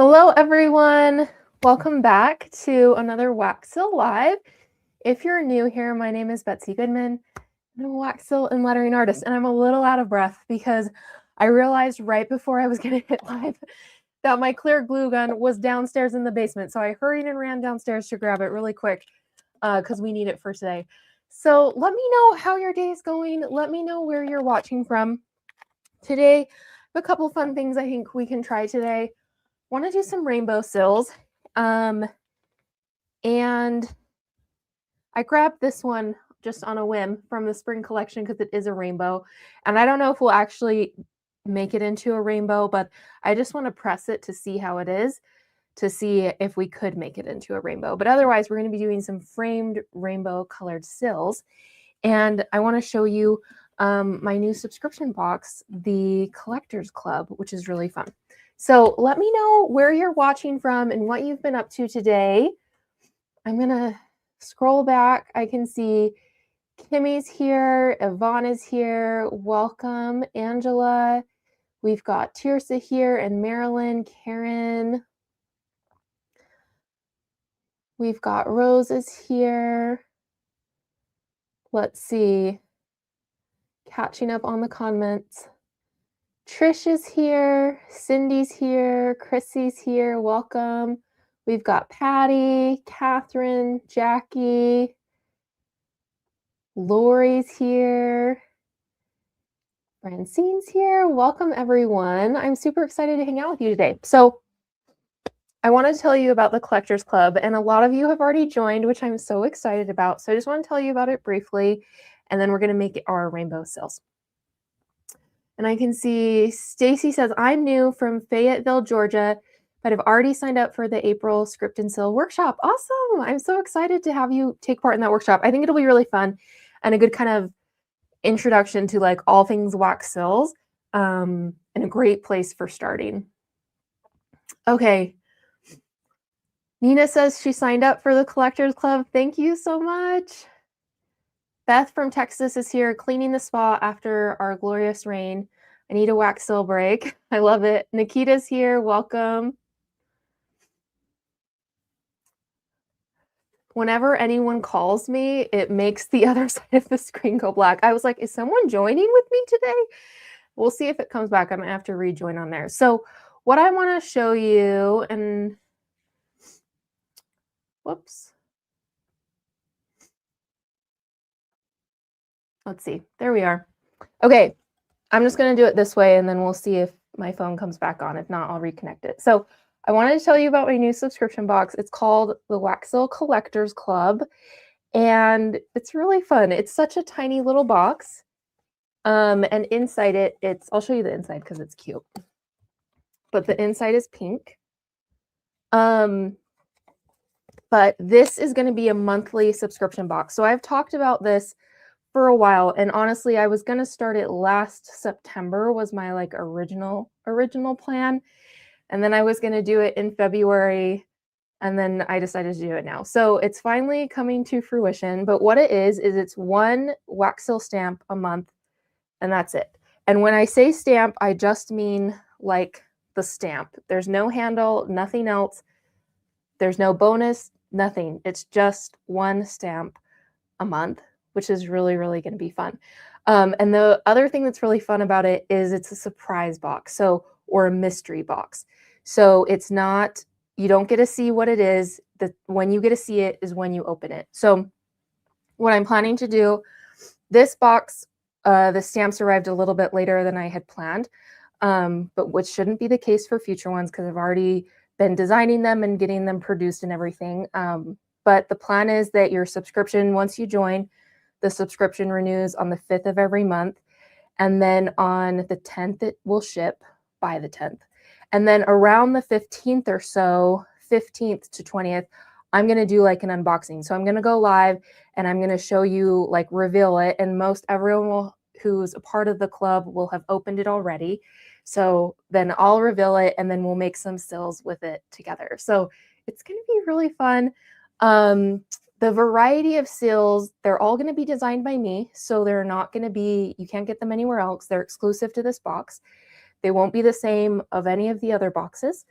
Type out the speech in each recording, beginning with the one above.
Hello, everyone. Welcome back to another Waxel Live. If you're new here, my name is Betsy Goodman. I'm a Waxel and lettering artist, and I'm a little out of breath because I realized right before I was going to hit live that my clear glue gun was downstairs in the basement. So I hurried and ran downstairs to grab it really quick because we need it for today. So let me know how your day is going. Let me know where you're watching from. Today, I have a couple fun things I think we can try today. Want to do some rainbow sills. And I grabbed this one just on a whim from the spring collection because it is a rainbow. And I don't know if we'll actually make it into a rainbow, but I just want to press it to see how it is, to see if we could make it into a rainbow. But otherwise, we're going to be doing some framed rainbow colored sills. And I want to show you my new subscription box, the Collectors Club, which is really fun. So let me know where you're watching from and what you've been up to today. I'm going to scroll back. I can see Kimmy's here. Yvonne is here. Welcome, Angela. We've got Tirsa here and Marilyn, Karen. We've got Rose is here. Let's see. Catching up on the comments. Trish is here, Cindy's here, Chrissy's here, welcome. We've got Patty, Catherine, Jackie, Lori's here, Francine's here. Welcome, everyone. I'm super excited to hang out with you today. So I want to tell you about the Collectors Club, and a lot of you have already joined, which I'm so excited about. So I just want to tell you about it briefly, and then we're going to make our rainbow sills. And I can see Stacy says, I'm new from Fayetteville, Georgia, but I've already signed up for the April Script and Seal workshop. Awesome. I'm so excited to have you take part in that workshop. I think it'll be really fun and a good kind of introduction to like all things wax sills and a great place for starting. Okay. Nina says she signed up for the Collectors Club. Thank you so much. Beth from Texas is here cleaning the spa after our glorious rain. I need a wax seal break. I love it. Nikita's here. Welcome. Whenever anyone calls me, it makes the other side of the screen go black. I was like, is someone joining with me today? We'll see if it comes back. I'm going to have to rejoin on there. So what I want to show you, and whoops. Let's see. There we are. Okay. I'm just going to do it this way, and then we'll see if my phone comes back on. If not, I'll reconnect it. So I wanted to tell you about my new subscription box. It's called the Waxel Collectors Club, and it's really fun. It's such a tiny little box, and inside it, I'll show you the inside because it's cute. But the inside is pink. But this is going to be a monthly subscription box. So I've talked about this for a while, and honestly, I was going to start it last September was my like original plan, and then I was going to do it in February, and then I decided to do it now. So it's finally coming to fruition. But what it is it's one wax seal stamp a month, and that's it. And when I say stamp, I just mean like the stamp. There's no handle, nothing else. There's no bonus, nothing. It's just one stamp a month, which is really, really going to be fun. And the other thing that's really fun about it is it's a surprise box, or a mystery box. So it's not, you don't get to see what it is. When you get to see it is when you open it. So what I'm planning to do, this box, the stamps arrived a little bit later than I had planned, but which shouldn't be the case for future ones because I've already been designing them and getting them produced and everything. But the plan is that your subscription, once you join, the subscription renews on the 5th of every month. And then on the 10th, it will ship by the 10th. And then around the 15th or so, 15th to 20th, I'm going to do like an unboxing. So I'm going to go live and I'm going to show you, like, reveal it. And most everyone who's a part of the club will have opened it already. So then I'll reveal it and then we'll make some sills with it together. So it's going to be really fun. The variety of sills, they're all going to be designed by me. So they're not going to be, you can't get them anywhere else. They're exclusive to this box. They won't be the same of any of the other boxes.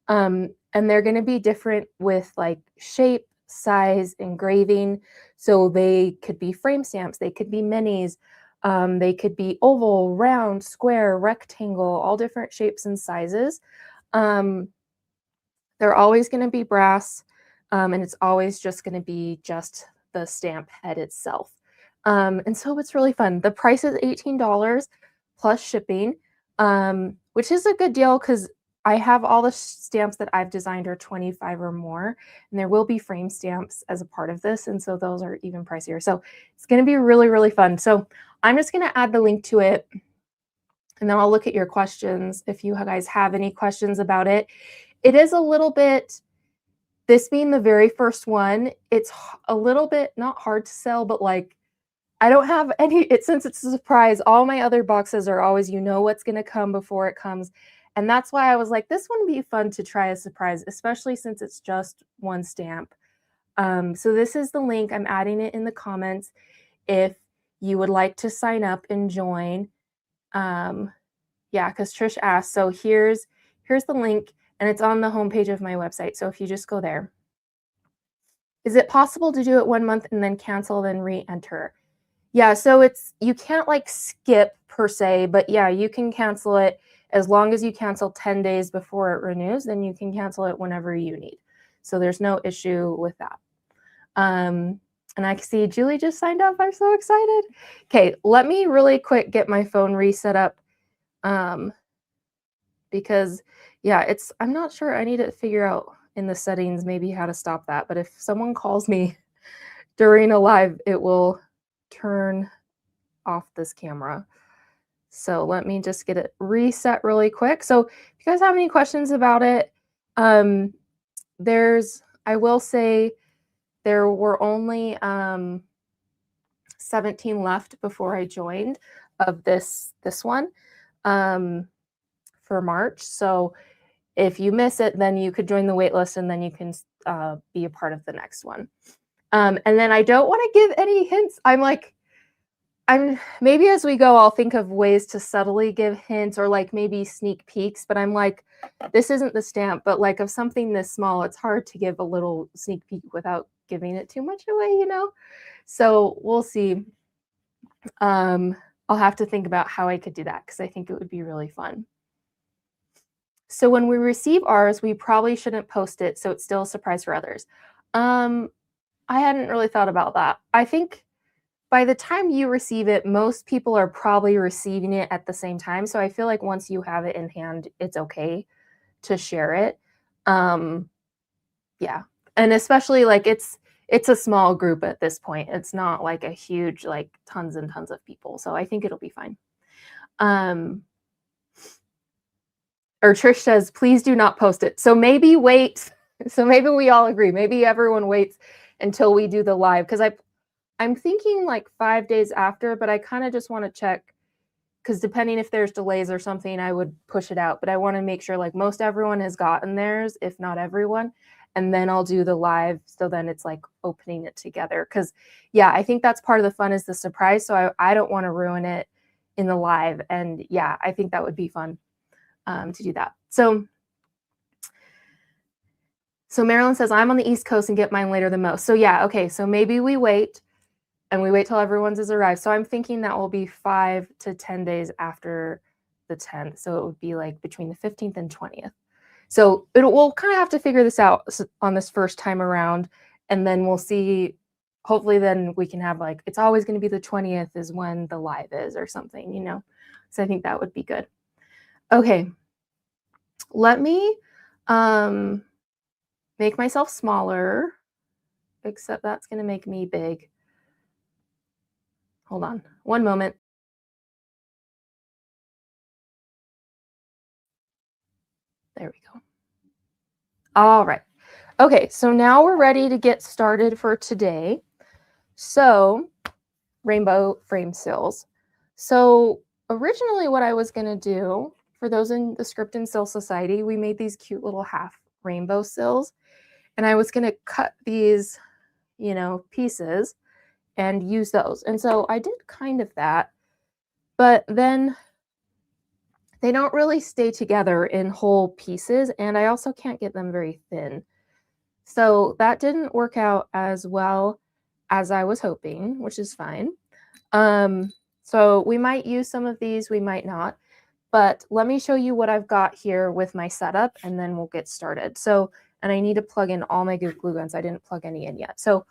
And they're going to be different with like shape, size, engraving. So they could be frame stamps, they could be minis, they could be oval, round, square, rectangle, all different shapes and sizes. They're always going to be brass, and it's always just going to be just the stamp head itself. And so it's really fun. The price is $18 plus shipping, which is a good deal because I have all the stamps that I've designed are 25 or more, and there will be frame stamps as a part of this, and so those are even pricier. So it's going to be really, really fun. So I'm just going to add the link to it, and then I'll look at your questions if you guys have any questions about it. It is a little bit, this being the very first one, it's a little bit not hard to sell, but like I don't have any, since it's a surprise, all my other boxes are always, you know what's going to come before it comes. And that's why I was like, this wouldn't be fun to try a surprise, especially since it's just one stamp. So this is the link. I'm adding it in the comments if you would like to sign up and join. Yeah, because Trish asked. So here's the link, and it's on the homepage of my website. So if you just go there. Is it possible to do it 1 month and then cancel, then re-enter? Yeah, so you can't like skip per se, but yeah, you can cancel it as long as you cancel 10 days before it renews, then you can cancel it whenever you need. So there's no issue with that. And I can see Julie just signed up. I'm so excited. Okay, let me really quick get my phone reset up, because yeah, I'm not sure. I need to figure out in the settings maybe how to stop that. But if someone calls me during a live, it will turn off this camera. So let me just get it reset really quick. So if you guys have any questions about it, I will say there were only 17 left before I joined of this one for March. So if you miss it, then you could join the wait list, and then you can be a part of the next one. And then I don't want to give any hints. Maybe as we go, I'll think of ways to subtly give hints or like maybe sneak peeks, but I'm like, this isn't the stamp, but like of something this small, it's hard to give a little sneak peek without giving it too much away, you know? So we'll see. I'll have to think about how I could do that because I think it would be really fun. So when we receive ours, we probably shouldn't post it, so it's still a surprise for others. I hadn't really thought about that. I think by the time you receive it, most people are probably receiving it at the same time. So I feel like once you have it in hand, it's okay to share it. Yeah. And especially like it's a small group at this point. It's not like a huge, like tons and tons of people. So I think it'll be fine. Or Trish says, please do not post it. So maybe wait. So maybe we all agree. Maybe everyone waits until we do the live. Because I'm thinking like 5 days after, but I kind of just want to check because depending if there's delays or something, I would push it out. But I want to make sure like most everyone has gotten theirs, if not everyone. And then I'll do the live. So then it's like opening it together. Because yeah, I think that's part of the fun is the surprise. So I don't want to ruin it in the live. And yeah, I think that would be fun to do that. So Marilyn says, I'm on the East Coast and get mine later than most. So yeah, okay. So maybe we wait. And we wait till everyone's has arrived. So I'm thinking that will be 5 to 10 days after the 10th. So it would be like between the 15th and 20th. So we'll kind of have to figure this out on this first time around. And then we'll see, hopefully then we can have like, it's always going to be the 20th is when the live is or something, you know? So I think that would be good. Okay. Let me make myself smaller, except that's going to make me big. Hold on, one moment. There we go. All right. Okay, so now we're ready to get started for today. So, rainbow frame sills. So, originally what I was going to do, for those in the Script and Sill Society, we made these cute little half rainbow sills. And I was going to cut these, you know, pieces and use those. And so I did kind of that. But then they don't really stay together in whole pieces, and I also can't get them very thin. So that didn't work out as well as I was hoping, which is fine. So we might use some of these, we might not. But let me show you what I've got here with my setup, and then we'll get started. So, and I need to plug in all my glue guns. I didn't plug any in yet. So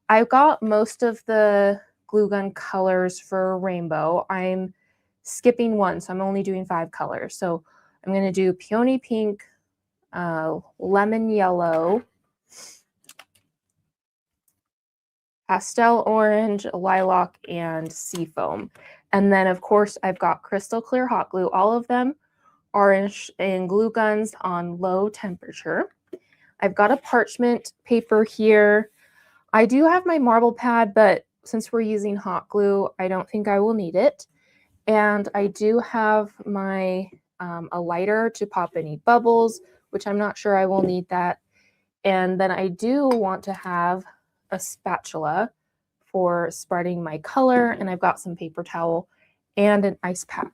I've got most of the glue gun colors for rainbow. I'm skipping one, so I'm only doing 5 colors. So I'm going to do peony pink, lemon yellow, pastel orange, lilac, and seafoam. And then, of course, I've got crystal clear hot glue. All of them are in glue guns on low temperature. I've got a parchment paper here. I do have my marble pad, but since we're using hot glue, I don't think I will need it. And I do have my a lighter to pop any bubbles, which I'm not sure I will need that. And then I do want to have a spatula for spreading my color, and I've got some paper towel and an ice pack,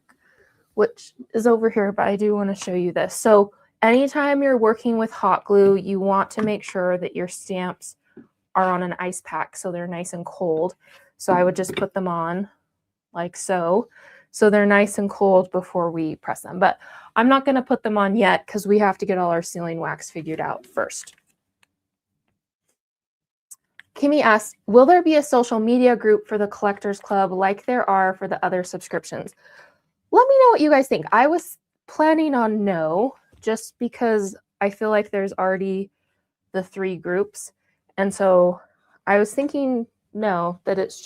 which is over here, but I do want to show you this. So anytime you're working with hot glue, you want to make sure that your stamps are on an ice pack so they're nice and cold. So I would just put them on like so. So they're nice and cold before we press them. But I'm not going to put them on yet because we have to get all our sealing wax figured out first. Kimmy asks, will there be a social media group for the Collectors Club like there are for the other subscriptions? Let me know what you guys think. I was planning on no, just because I feel like there's already the 3 groups. And so I was thinking no, that it's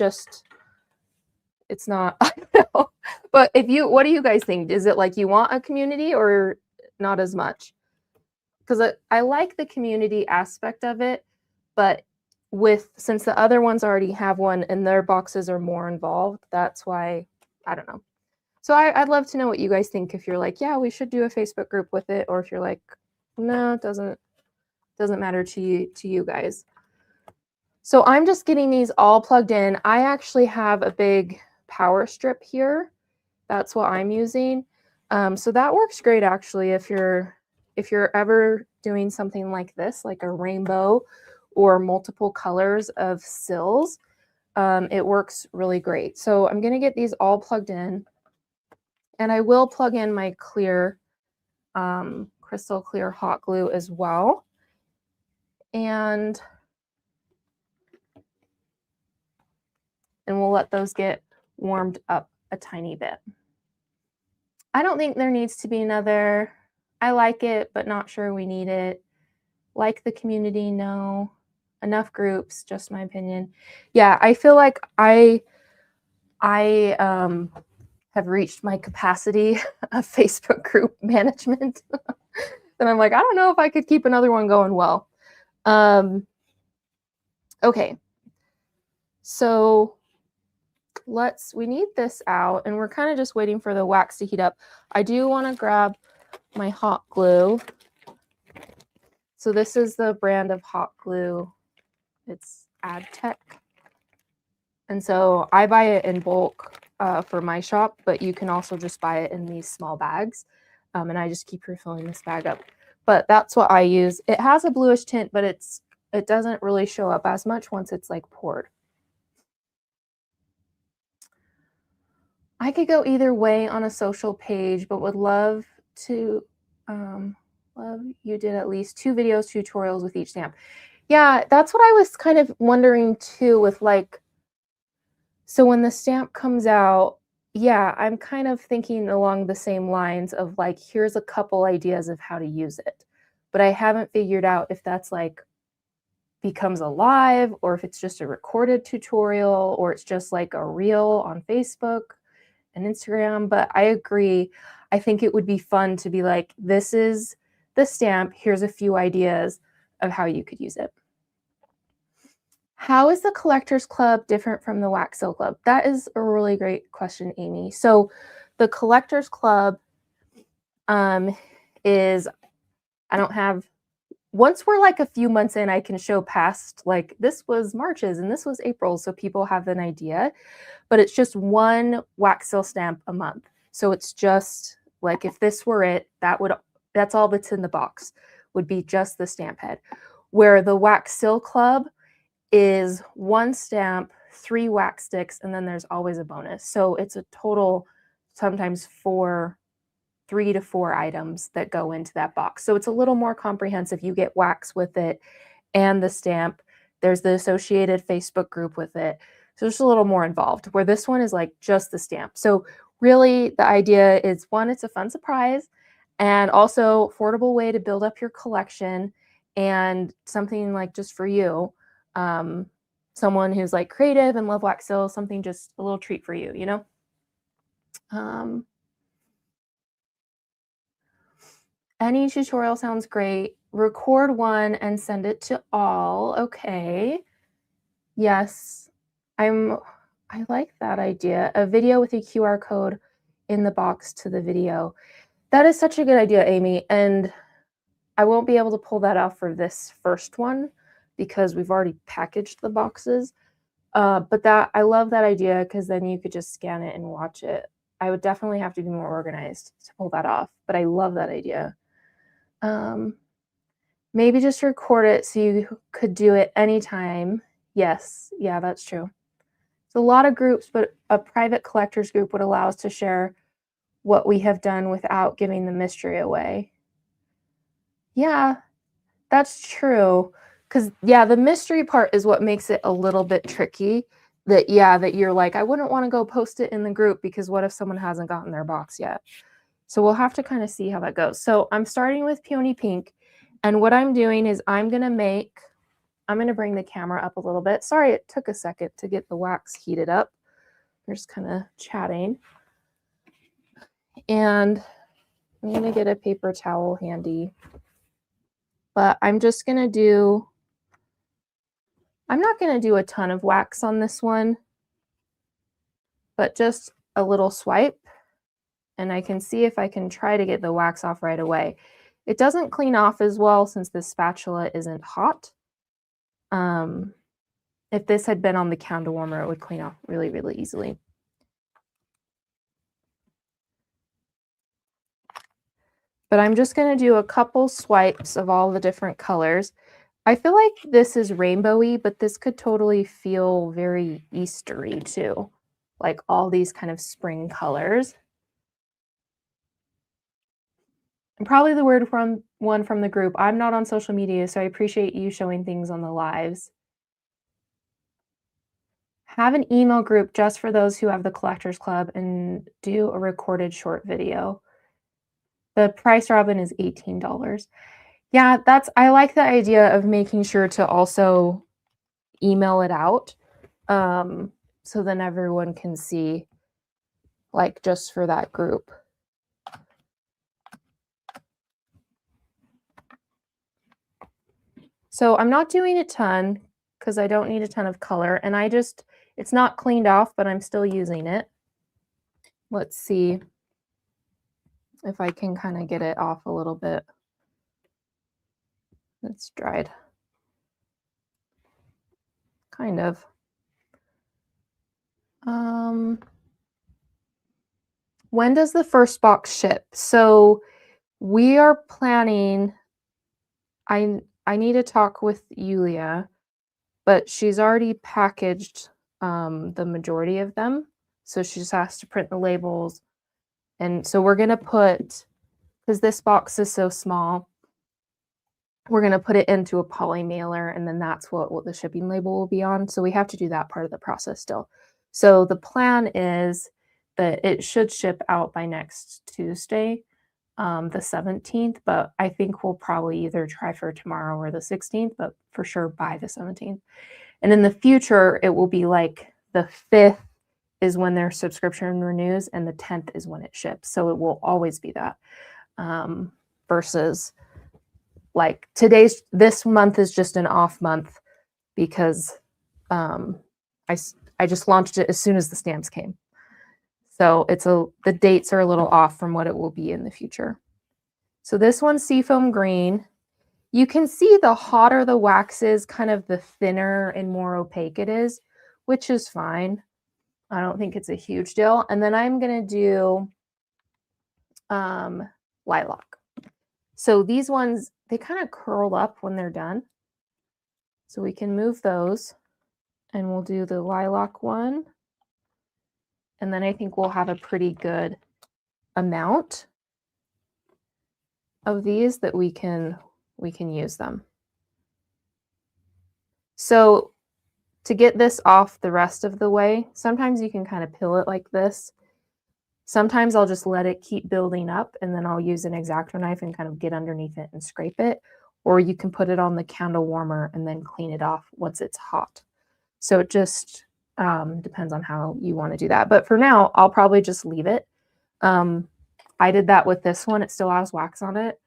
not, I don't know. But what do you guys think? Is it like you want a community or not as much? Because I like the community aspect of it, but since the other ones already have one and their boxes are more involved, that's why, I don't know. So I'd love to know what you guys think. If you're like, yeah, we should do a Facebook group with it, or if you're like, no, it doesn't matter to you guys. So I'm just getting these all plugged in. I actually have a big power strip here. That's what I'm using. So that works great actually if you're ever doing something like this, like a rainbow or multiple colors of sills. It works really great. So I'm going to get these all plugged in. And I will plug in my clear, crystal clear hot glue as well. And we'll let those get warmed up a tiny bit. I don't think there needs to be another. I like it, but not sure we need it. Like the community, no. Enough groups, just my opinion. Yeah, I feel like I have reached my capacity of Facebook group management. And I'm like, I don't know if I could keep another one going well. Okay. So we need this out, and we're kind of just waiting for the wax to heat up. I do want to grab my hot glue. So this is the brand of hot glue. It's AdTech. And so I buy it in bulk for my shop, but you can also just buy it in these small bags. And I just keep refilling this bag up. But that's what I use. It has a bluish tint, but it doesn't really show up as much once it's like poured. I could go either way on a social page, but would love to love you did at least 2 videos, tutorials with each stamp. Yeah, that's what I was kind of wondering too with like, so when the stamp comes out, yeah, I'm kind of thinking along the same lines of like, here's a couple ideas of how to use it. But I haven't figured out if that's like becomes alive or if it's just a recorded tutorial or it's just like a reel on Facebook and Instagram. But I agree. I think it would be fun to be like, this is the stamp. Here's a few ideas of how you could use it. How is the Collectors Club different from the Wax Seal Club? That is a really great question, Amy. So the Collectors Club is, I don't have, once we're like a few months in, I can show past, like this was March's and this was April's, so people have an idea, but it's just one wax seal stamp a month. So it's just Like if this were it, that's all that's in the box, would be just the stamp head. Where the Wax Seal Club is 1 stamp, 3 wax sticks, and then there's always a bonus. So it's a total, sometimes 3 to 4 items that go into that box. So it's a little more comprehensive. You get wax with it and the stamp. There's the associated Facebook group with it. So it's a little more involved, where this one is like just the stamp. So really the idea is, one, it's a fun surprise, and also affordable way to build up your collection, and something like just for you, someone who's like creative and love wax seal, something just a little treat for you, you know? Any tutorial sounds great. Record one and send it to all. Okay. Yes. I like that idea. A video with a QR code in the box to the video. That is such a good idea, Amy. And I won't be able to pull that off for this first one because we've already packaged the boxes. But I love that idea, because then you could just scan it and watch it. I would definitely have to be more organized to pull that off, but I love that idea. Maybe just record it so you could do it anytime. Yes, yeah, that's true. It's a lot of groups, but a private collectors group would allow us to share what we have done without giving the mystery away. Yeah, that's true. Because, yeah, the mystery part is what makes it a little bit tricky. That you're like, I wouldn't want to go post it in the group because what if someone hasn't gotten their box yet? So we'll have to kind of see how that goes. So I'm starting with Peony Pink. And what I'm doing is I'm going to bring the camera up a little bit. Sorry, it took a second to get the wax heated up. We're just kind of chatting. And I'm going to get a paper towel handy. But I'm not going to do a ton of wax on this one, but just a little swipe. And I can see if I can try to get the wax off right away. It doesn't clean off as well since the spatula isn't hot. If this had been on the candle warmer, it would clean off really, really easily. But I'm just going to do a couple swipes of all the different colors. I feel like this is rainbowy, but this could totally feel very Eastery too. Like all these kind of spring colors. And probably the word from one from the group. I'm not on social media, so I appreciate you showing things on the lives. Have an email group just for those who have the Collectors Club and do a recorded short video. The price, Robin, is $18. Yeah, I like the idea of making sure to also email it out, so then everyone can see, like, just for that group. So I'm not doing a ton because I don't need a ton of color, and it's not cleaned off, but I'm still using it. Let's see if I can kind of get it off a little bit. It's dried. Kind of. When does the first box ship? So we are planning, I need to talk with Yulia, but she's already packaged the majority of them. So she just has to print the labels. And so we're going to put, because this box is so small, we're going to put it into a poly mailer, and then that's what the shipping label will be on. So we have to do that part of the process still. So the plan is that it should ship out by next Tuesday, the 17th, but I think we'll probably either try for tomorrow or the 16th, but for sure by the 17th. And in the future, it will be like the 5th is when their subscription renews and the 10th is when it ships. So it will always be that, versus like this month is just an off month because I just launched it as soon as the stamps came. So the dates are a little off from what it will be in the future. So this one's Seafoam Green. You can see the hotter the wax is, kind of the thinner and more opaque it is, which is fine. I don't think it's a huge deal. And then I'm going to do lilac. So these ones, they kind of curl up when they're done. So we can move those and we'll do the lilac one. And then I think we'll have a pretty good amount of these that we can use them. So to get this off the rest of the way, sometimes you can kind of peel it like this. Sometimes I'll just let it keep building up and then I'll use an X-Acto knife and kind of get underneath it and scrape it. Or you can put it on the candle warmer and then clean it off once it's hot. So it just depends on how you want to do that. But for now, I'll probably just leave it. I did that with this one. It still has wax on it.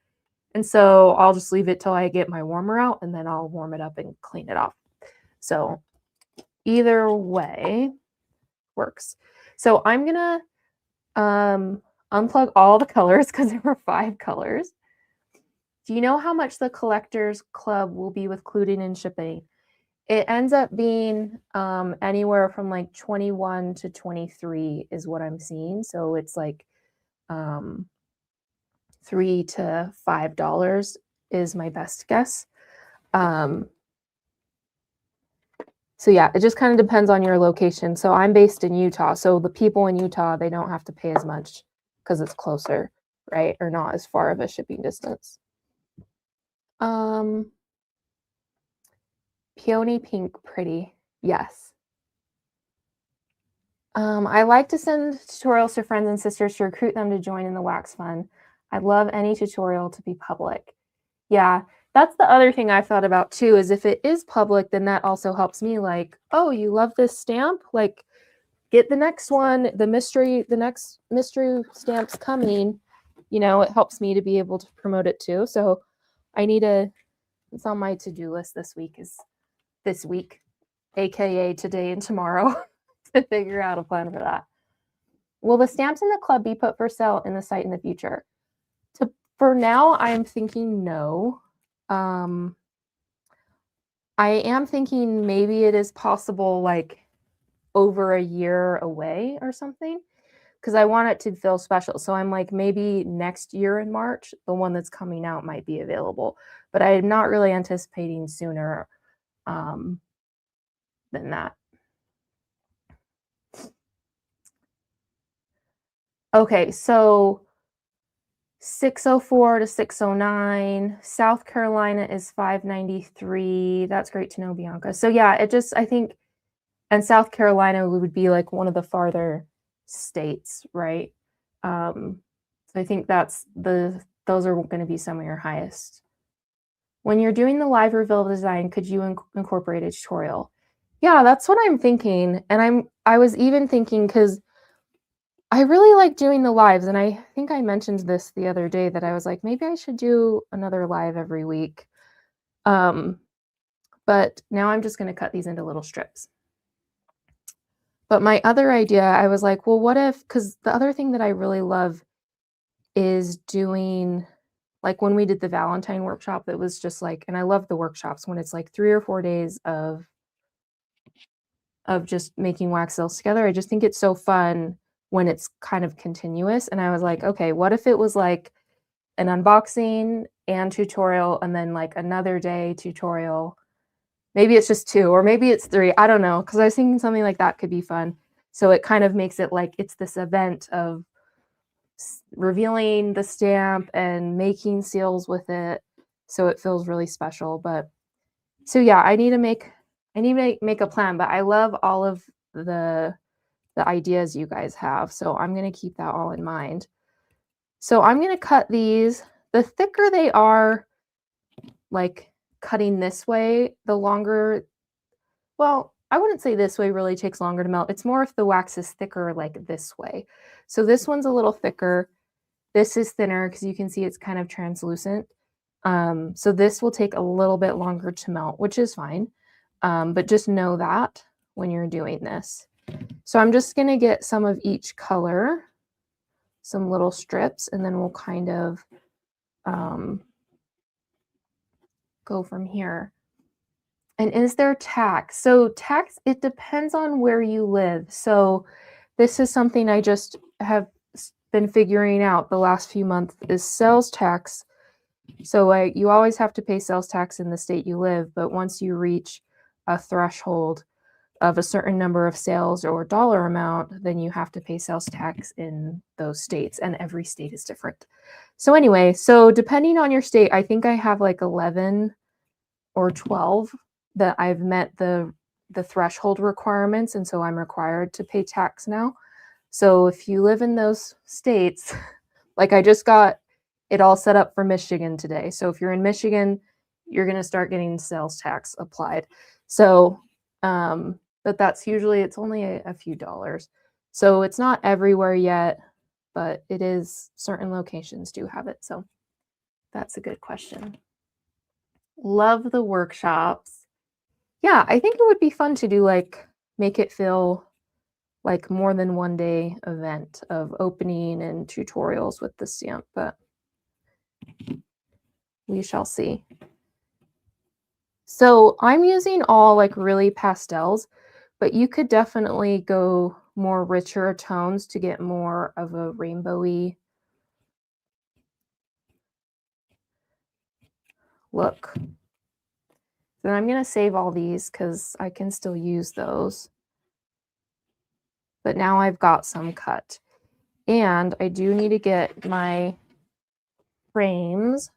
And so I'll just leave it till I get my warmer out and then I'll warm it up and clean it off. So either way works. So I'm going to unplug all the colors because there were 5 colors. Do you know how much the Collectors Club will be with including and shipping? It ends up being anywhere from like 21 to 23 is what I'm seeing. So it's like $3 to $5 is my best guess. So yeah, it just kind of depends on your location. So I'm based in Utah. So the people in Utah, they don't have to pay as much because it's closer, right? Or not as far of a shipping distance. Peony pink, pretty. Yes. I like to send tutorials to friends and sisters to recruit them to join in the wax fun. I'd love any tutorial to be public. Yeah, that's the other thing I thought about too, is if it is public, then that also helps me like, oh, you love this stamp? Like, get the next one, the next mystery stamp's coming. You know, it helps me to be able to promote it too. So I need it's on my to-do list this week, AKA today and tomorrow, to figure out a plan for that. Will the stamps in the club be put for sale in the site in the future? For now, I'm thinking no. I am thinking maybe it is possible like over a year away or something, because I want it to feel special. So I'm like, maybe next year in March, the one that's coming out might be available, but I'm not really anticipating sooner than that. Okay, so 604 to 609. South Carolina is 593. That's great to know, Bianca. So yeah, I think, and South Carolina would be like one of the farther states, right? So I think those are going to be some of your highest. When you're doing the live reveal design, could you incorporate a tutorial? Yeah, that's what I'm thinking. And I was even thinking, because I really like doing the lives, and I think I mentioned this the other day that I was like, maybe I should do another live every week. But now I'm just going to cut these into little strips. But my other idea, I was like, well, what if, because the other thing that I really love is doing, like when we did the Valentine workshop, that was just like, and I love the workshops when it's like 3 or 4 days of just making wax seals together. I just think it's so fun when it's kind of continuous. And I was like, okay, what if it was like an unboxing and tutorial and then like another day tutorial? Maybe it's just 2 or maybe it's 3. I don't know, because I was thinking something like that could be fun. So it kind of makes it like it's this event of revealing the stamp and making seals with it. So it feels really special. But so yeah, I need to make a plan, but I love all of the ideas you guys have. So I'm going to keep that all in mind. So I'm going to cut these. The thicker they are, like cutting this way, the longer, well, I wouldn't say this way really takes longer to melt. It's more if the wax is thicker like this way. So this one's a little thicker. This is thinner because you can see it's kind of translucent. So this will take a little bit longer to melt, which is fine. But just know that when you're doing this. So I'm just going to get some of each color, some little strips, and then we'll kind of go from here. And is there tax? So tax, it depends on where you live. So this is something I just have been figuring out the last few months is sales tax. So you always have to pay sales tax in the state you live, but once you reach a threshold of a certain number of sales or dollar amount, then you have to pay sales tax in those states, and every state is different. So anyway, so depending on your state, I think I have like 11 or 12 that I've met the threshold requirements, and so I'm required to pay tax now. So if you live in those states, like I just got it all set up for Michigan today. So if you're in Michigan, you're going to start getting sales tax applied. So, but that's usually, it's only a few dollars. So it's not everywhere yet, but it is, certain locations do have it. So that's a good question. Love the workshops. Yeah, I think it would be fun to do, like, make it feel like more than one day event of opening and tutorials with the stamp, but we shall see. So I'm using all like really pastels, but you could definitely go more richer tones to get more of a rainbowy look. Then I'm going to save all these because I can still use those. But now I've got some cut. And I do need to get my frames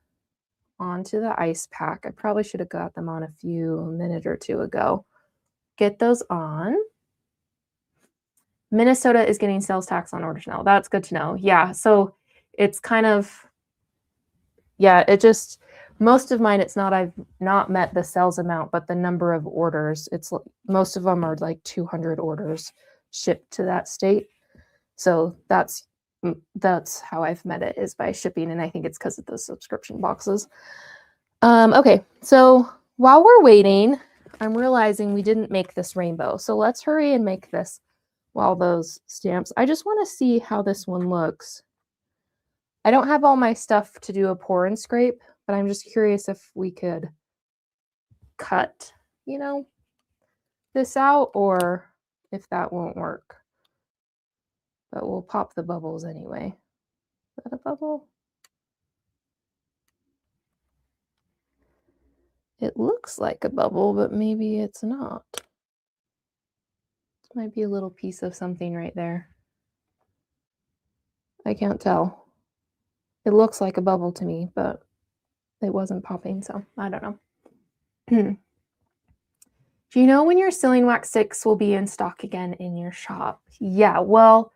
onto the ice pack. I probably should have got them on a minute or two ago. Get those on. Minnesota is getting sales tax on orders now. That's good to know. Yeah, so it's kind of, yeah, it just, most of mine, it's not, I've not met the sales amount, but the number of orders, it's most of them are like 200 orders shipped to that state. So that's how I've met it, is by shipping, and I think it's because of those subscription boxes. Okay, so while we're waiting, I'm realizing we didn't make this rainbow. So let's hurry and make this while those stamps. I just want to see how this one looks. I don't have all my stuff to do a pour and scrape, but I'm just curious if we could cut, you know, this out, or if that won't work. But we'll pop the bubbles anyway. Is that a bubble? It looks like a bubble, but maybe it's not. It might be a little piece of something right there. I can't tell. It looks like a bubble to me, but it wasn't popping, so I don't know. Do you know when your sealing wax sticks will be in stock again in your shop? Yeah, well,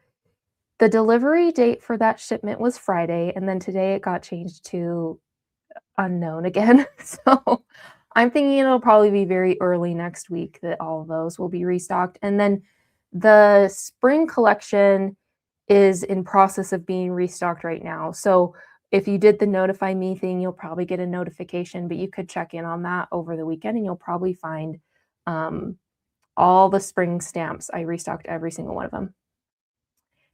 the delivery date for that shipment was Friday, and then today it got changed to unknown again. So I'm thinking it'll probably be very early next week that all of those will be restocked. And then the spring collection is in process of being restocked right now. So if you did the notify me thing, you'll probably get a notification, but you could check in on that over the weekend and you'll probably find all the spring stamps. I restocked every single one of them.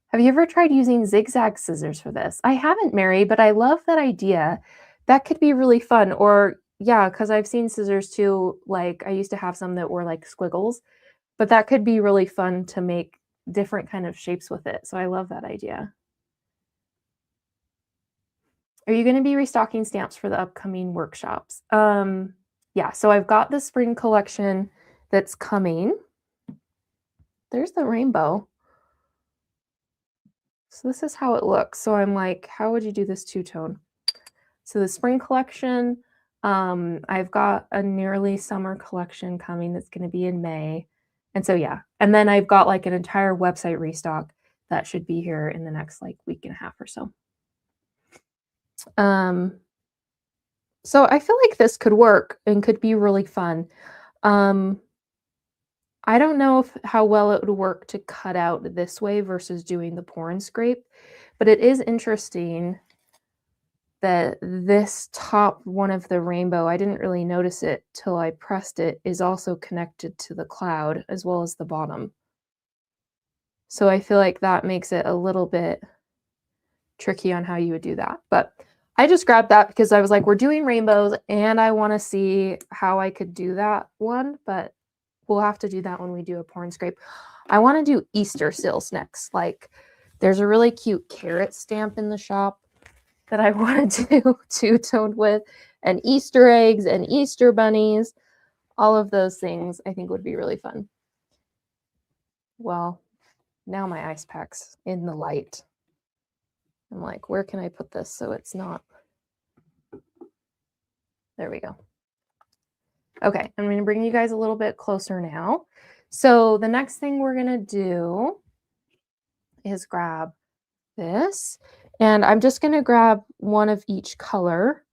Have you ever tried using zigzag scissors for this? I haven't, Mary, but I love that idea. That could be really fun. Or yeah, because I've seen scissors too. Like I used to have some that were like squiggles, but that could be really fun to make different kind of shapes with it. So I love that idea. Are you going to be restocking stamps for the upcoming workshops? Yeah, so I've got the spring collection that's coming. There's the rainbow. So this is how it looks. So I'm like, how would you do this two-tone? So the spring collection, I've got a nearly summer collection coming that's going to be in May. And so, yeah. And then I've got like an entire website restock that should be here in the next like week and a half or so. So I feel like this could work and could be really fun. I don't know how well it would work to cut out this way versus doing the pour and scrape, but it is interesting that this top one of the rainbow, I didn't really notice it till I pressed it, is also connected to the cloud as well as the bottom. So I feel like that makes it a little bit tricky on how you would do that. But I just grabbed that because I was like, we're doing rainbows and I want to see how I could do that one, but we'll have to do that when we do a pour and scrape. I want to do Easter sills next, like There's a really cute carrot stamp in the shop that I want to do two-toned with, and Easter eggs and Easter bunnies. All of those things I think would be really fun. Well, now my ice pack's in the light. I'm like, where can I put this so it's not? There we go. Okay, I'm going to bring you guys a little bit closer now. So the next thing we're going to do is grab this, and I'm just going to grab one of each color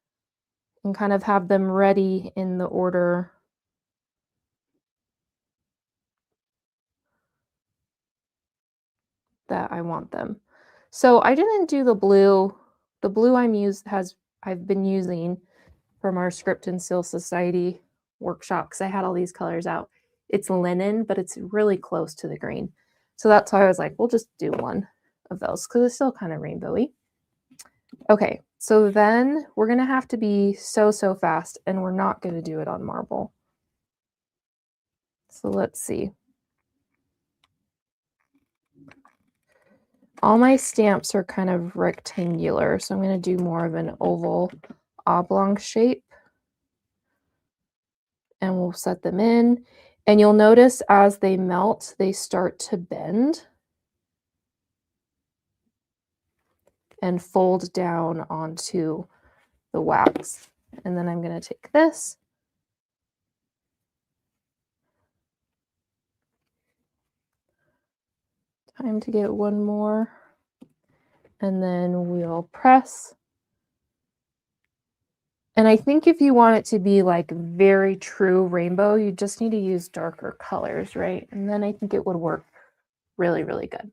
and kind of have them ready in the order that I want them. So I didn't do the blue. The blue I've been using from our Script and Seal Society workshop because I had all these colors out. It's linen, but it's really close to the green. So that's why I was like, we'll just do one of those because it's still kind of rainbowy. Okay, so then we're going to have to be so fast, and we're not going to do it on marble. So let's see. All my stamps are kind of rectangular, so I'm going to do more of an oval oblong shape. And we'll set them in. And you'll notice as they melt, they start to bend and fold down onto the wax. And then I'm going to take this. Time to get one more. And then we'll press. And I think if you want it to be like very true rainbow, you just need to use darker colors, right? And then I think it would work really, really good.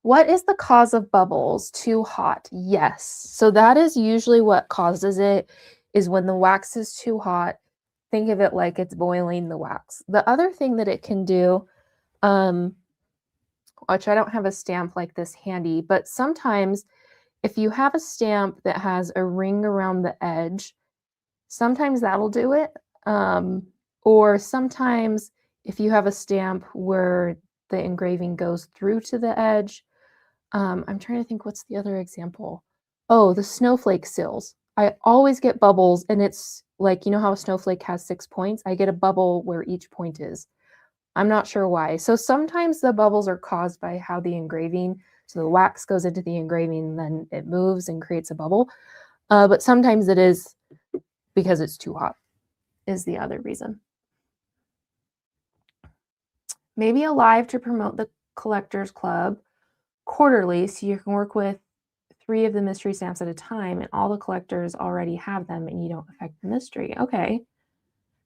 What is the cause of bubbles? Too hot? Yes. So that is usually what causes it, is when the wax is too hot. Think of it like it's boiling the wax. The other thing that it can do, which I don't have a stamp like this handy, but sometimes if you have a stamp that has a ring around the edge, sometimes that'll do it. Or sometimes if you have a stamp where the engraving goes through to the edge, I'm trying to think, what's the other example? Oh, the snowflake seals. I always get bubbles, and it's like, you know how a snowflake has 6 points? I get a bubble where each point is. I'm not sure why. So sometimes the bubbles are caused by how the engraving, so the wax goes into the engraving, and then it moves and creates a bubble. But sometimes it is because it's too hot, is the other reason. Maybe a live to promote the Collectors Club quarterly, so you can work with 3 of the mystery stamps at a time, and all the collectors already have them, and you don't affect the mystery. Okay,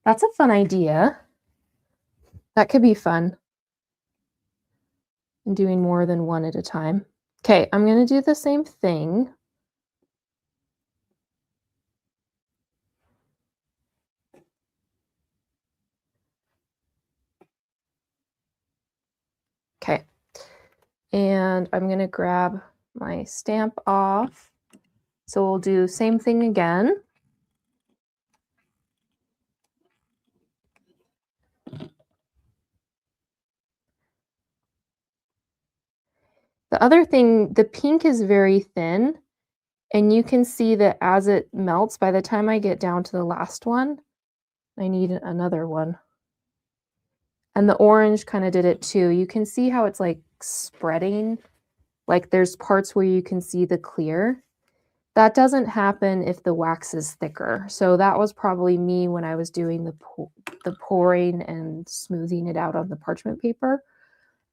that's a fun idea. That could be fun. And doing more than one at a time. Okay, I'm going to do the same thing. Okay, and I'm going to grab my stamp off. So we'll do same thing again. The other thing, the pink is very thin, and you can see that as it melts, by the time I get down to the last one, I need another one. And the orange kind of did it too. You can see how it's like spreading, like there's parts where you can see the clear. That doesn't happen if the wax is thicker. So that was probably me when I was doing the pouring and smoothing it out on the parchment paper.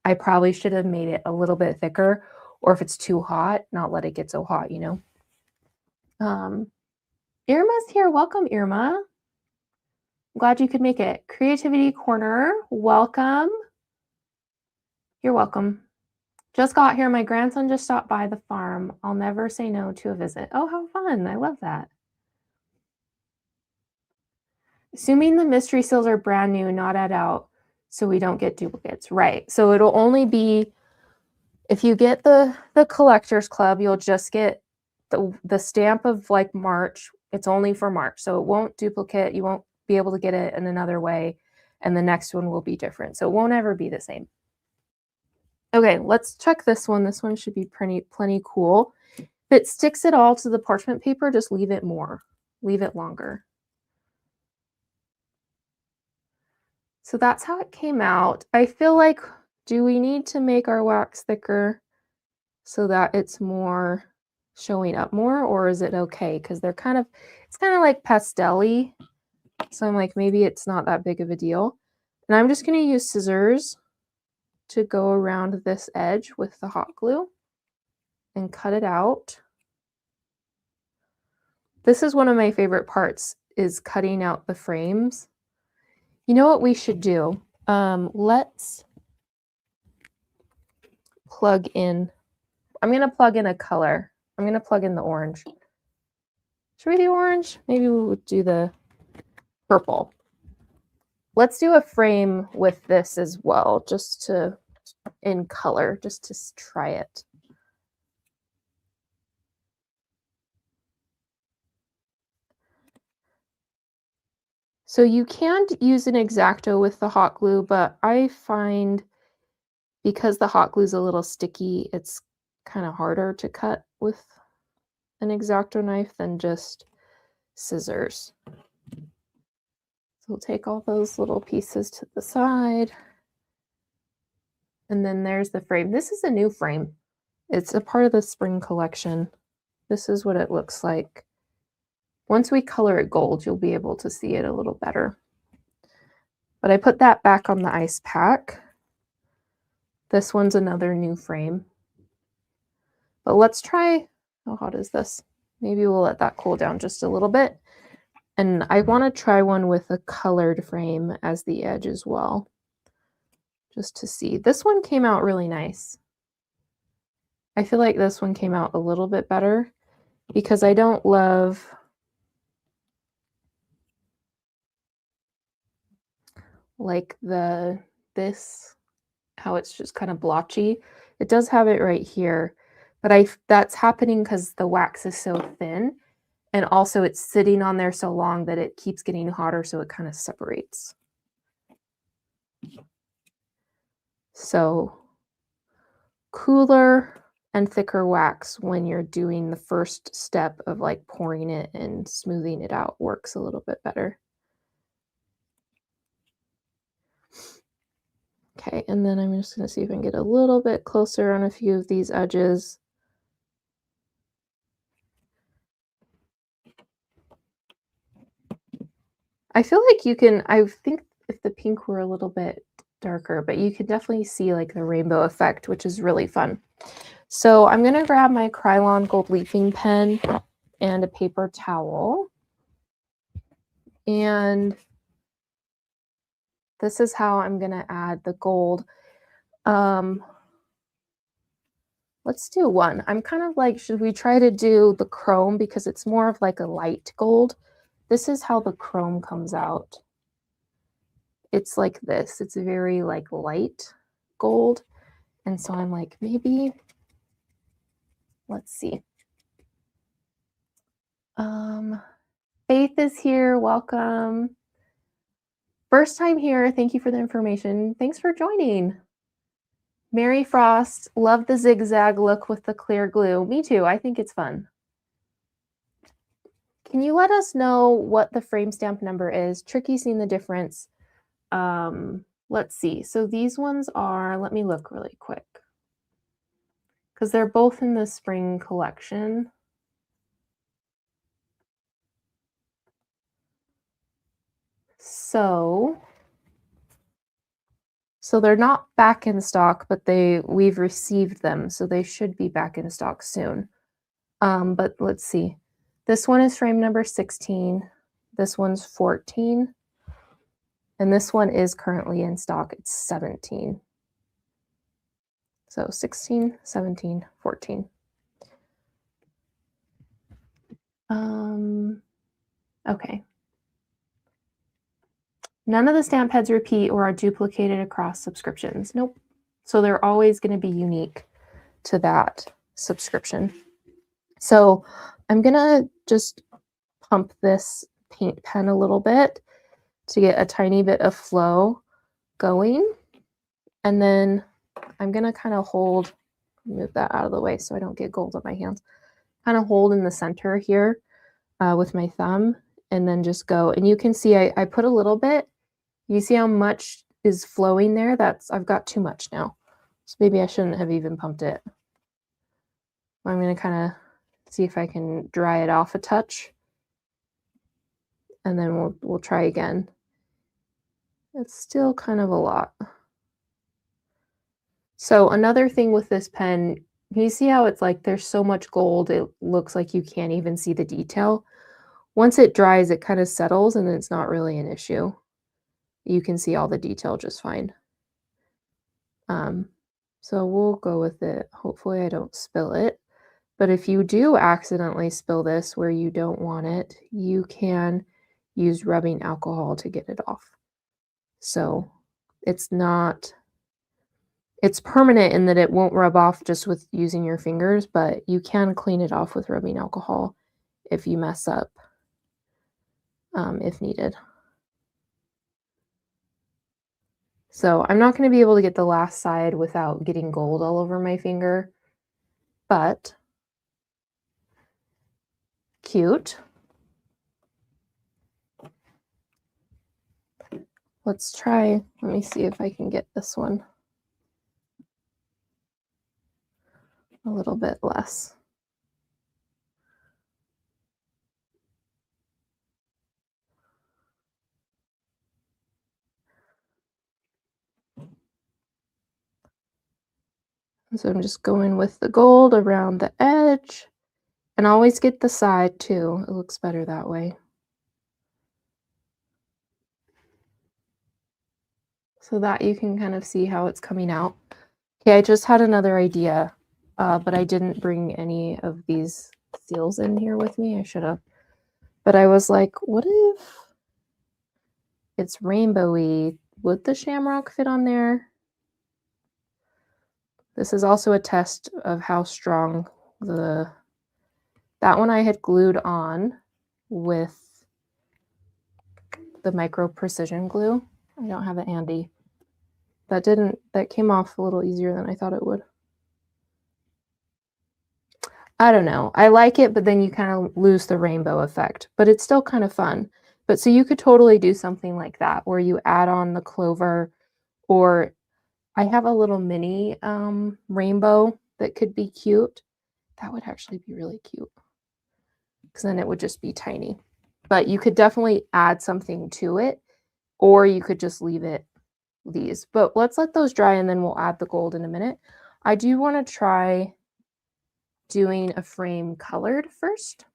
I probably should have made it a little bit thicker, or if it's too hot, not let it get so hot, you know. Irma's here. Welcome, Irma. I'm glad you could make it. Creativity Corner, welcome. You're welcome. Just got here. My grandson just stopped by the farm. I'll never say no to a visit. Oh, how fun. I love that. Assuming the mystery seals are brand new, not add out, so we don't get duplicates. Right. So it'll only be, if you get the Collectors Club, you'll just get the stamp of like March. It's only for March. So it won't duplicate. You won't be able to get it in another way. And the next one will be different. So it won't ever be the same. Okay, let's check this one. This one should be plenty cool. If it sticks it all to the parchment paper, just leave it more. Leave it longer. So that's how it came out. I feel like, do we need to make our wax thicker so that it's more showing up more, or is it okay? Because they're kind of, it's kind of like pastel-y. So I'm like, maybe it's not that big of a deal. And I'm just going to use scissors to go around this edge with the hot glue and cut it out. This is one of my favorite parts, is cutting out the frames. You know what we should do? Let's plug in. I'm going to plug in a color. I'm going to plug in the orange. Should we do orange? Maybe we would do the purple. Let's do a frame with this as well, just to, in color, just to try it. So you can use an X-Acto with the hot glue, but I find because the hot glue is a little sticky, it's kind of harder to cut with an X-Acto knife than just scissors. So we'll take all those little pieces to the side. And then there's the frame. This is a new frame. It's a part of the spring collection. This is what it looks like. Once we color it gold, you'll be able to see it a little better. But I put that back on the ice pack. This one's another new frame. But let's try, how hot is this? Maybe we'll let that cool down just a little bit. And I want to try one with a colored frame as the edge as well, just to see. This one came out really nice. I feel like this one came out a little bit better because I don't love like this, how it's just kind of blotchy. It does have it right here, but that's happening because the wax is so thin, and also it's sitting on there so long that it keeps getting hotter, so it kind of separates. So cooler and thicker wax when you're doing the first step of like pouring it and smoothing it out works a little bit better. Okay, and then I'm just going to see if I can get a little bit closer on a few of these edges. I feel like you can, I think if the pink were a little bit darker, but you can definitely see like the rainbow effect, which is really fun. So I'm going to grab my Krylon gold leafing pen and a paper towel. And this is how I'm going to add the gold. Let's do one. I'm kind of like, should we try to do the chrome because it's more of like a light gold? This is how the chrome comes out. It's like this. It's very like light gold. And so I'm like, maybe, let's see. Faith is here. Welcome. First time here. Thank you for the information. Thanks for joining. Mary Frost, love the zigzag look with the clear glue. Me too. I think it's fun. Can you let us know what the frame stamp number is? Tricky seeing the difference. Let's see. So these ones are, let me look really quick, because they're both in the spring collection. So they're not back in stock, but we've received them, so they should be back in stock soon. But let's see. This one is frame number 16. This one's 14. And this one is currently in stock. It's 17. So 16, 17, 14. Okay. None of the stamp heads repeat or are duplicated across subscriptions. Nope. So they're always going to be unique to that subscription. So I'm going to just pump this paint pen a little bit to get a tiny bit of flow going. And then I'm going to kind of move that out of the way so I don't get gold on my hands. Kind of hold in the center here with my thumb and then just go. And you can see I put a little bit. You see how much is flowing there? I've got too much now. So maybe I shouldn't have even pumped it. I'm going to kind of see if I can dry it off a touch. And then we'll try again. It's still kind of a lot. So another thing with this pen, you see how it's like there's so much gold, it looks like you can't even see the detail. Once it dries, it kind of settles and it's not really an issue. You can see all the detail just fine. So we'll go with it. Hopefully I don't spill it. But if you do accidentally spill this where you don't want it, you can use rubbing alcohol to get it off. So it's permanent in that it won't rub off just with using your fingers, but you can clean it off with rubbing alcohol if you mess up, if needed. So I'm not going to be able to get the last side without getting gold all over my finger, but cute. Let's try, let me see if I can get this one a little bit less. So I'm just going with the gold around the edge and always get the side too. It looks better that way. So that you can kind of see how it's coming out. Okay, I just had another idea, but I didn't bring any of these seals in here with me. I should have. But I was like, what if it's rainbowy? Would the shamrock fit on there? This is also a test of how strong that one I had glued on with the micro precision glue. I don't have it handy. That came off a little easier than I thought it would. I don't know. I like it, but then you kind of lose the rainbow effect, but it's still kind of fun. But so you could totally do something like that where you add on the clover, or I have a little mini rainbow that could be cute. That would actually be really cute because then it would just be tiny. But you could definitely add something to it, or you could just leave it these. But let's let those dry and then we'll add the gold in a minute. I do want to try doing a frame colored first.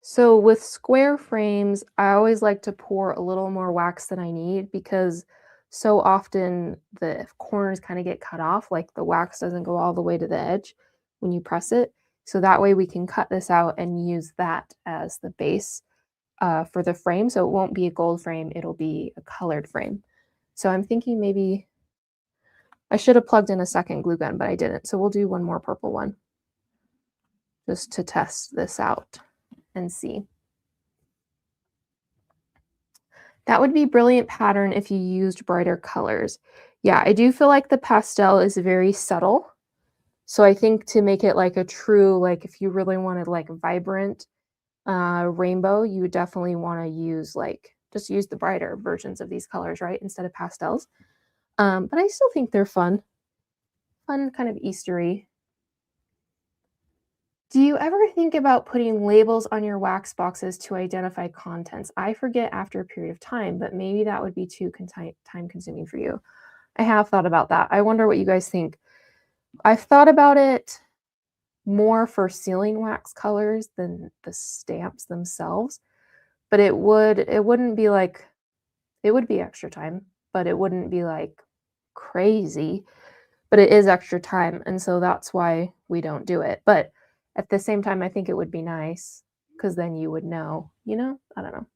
So with square frames, I always like to pour a little more wax than I need because so often the corners kind of get cut off, like the wax doesn't go all the way to the edge when you press it. So that way we can cut this out and use that as the base for the frame. So it won't be a gold frame, it'll be a colored frame. So I'm thinking maybe I should have plugged in a second glue gun, but I didn't. So we'll do one more purple one just to test this out and see. That would be brilliant pattern if you used brighter colors. Yeah, I do feel like the pastel is very subtle. So I think to make it like a true, like if you really wanted like vibrant rainbow, you would definitely want to use just use the brighter versions of these colors, right? Instead of pastels. But I still think they're fun. Fun, kind of Eastery. Do you ever think about putting labels on your wax boxes to identify contents? I forget after a period of time, but maybe that would be too time consuming for you. I have thought about that. I wonder what you guys think. I've thought about it more for sealing wax colors than the stamps themselves, but it wouldn't be like, it would be extra time, but it wouldn't be like crazy, but it is extra time. And so that's why we don't do it. But at the same time, I think it would be nice because then you would know, I don't know.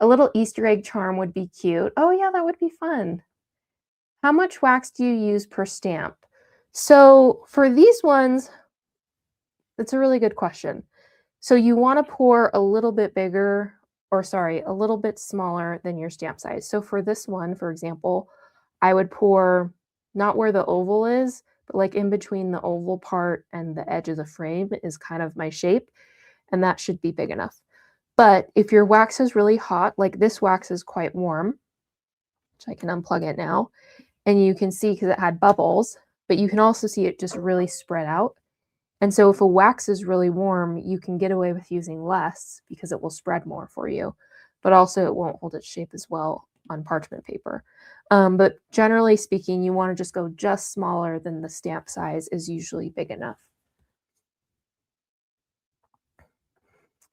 A little Easter egg charm would be cute. Oh yeah, that would be fun. How much wax do you use per stamp? So for these ones, that's a really good question. So you want to pour a little bit bigger, or sorry, a little bit smaller than your stamp size. So for this one, for example, I would pour not where the oval is, but like in between the oval part and the edge of the frame is kind of my shape, and that should be big enough. But if your wax is really hot, like this wax is quite warm, which I can unplug it now, and you can see because it had bubbles, but you can also see it just really spread out. And so if a wax is really warm, you can get away with using less because it will spread more for you, but also it won't hold its shape as well on parchment paper. But generally speaking, you want to just go just smaller than the stamp size is usually big enough.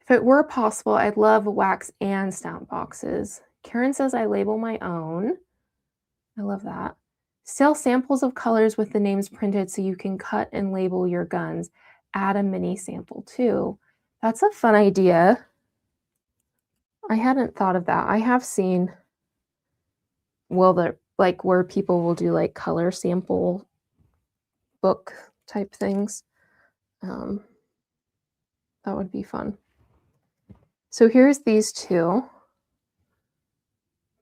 If it were possible, I'd love wax and stamp boxes. Karen says I label my own. I love that. Sell samples of colors with the names printed so you can cut and label your guns. Add a mini sample too. That's a fun idea. I hadn't thought of that. I have seen, well, the like where people will do like color sample book type things. That would be fun. So here's these two.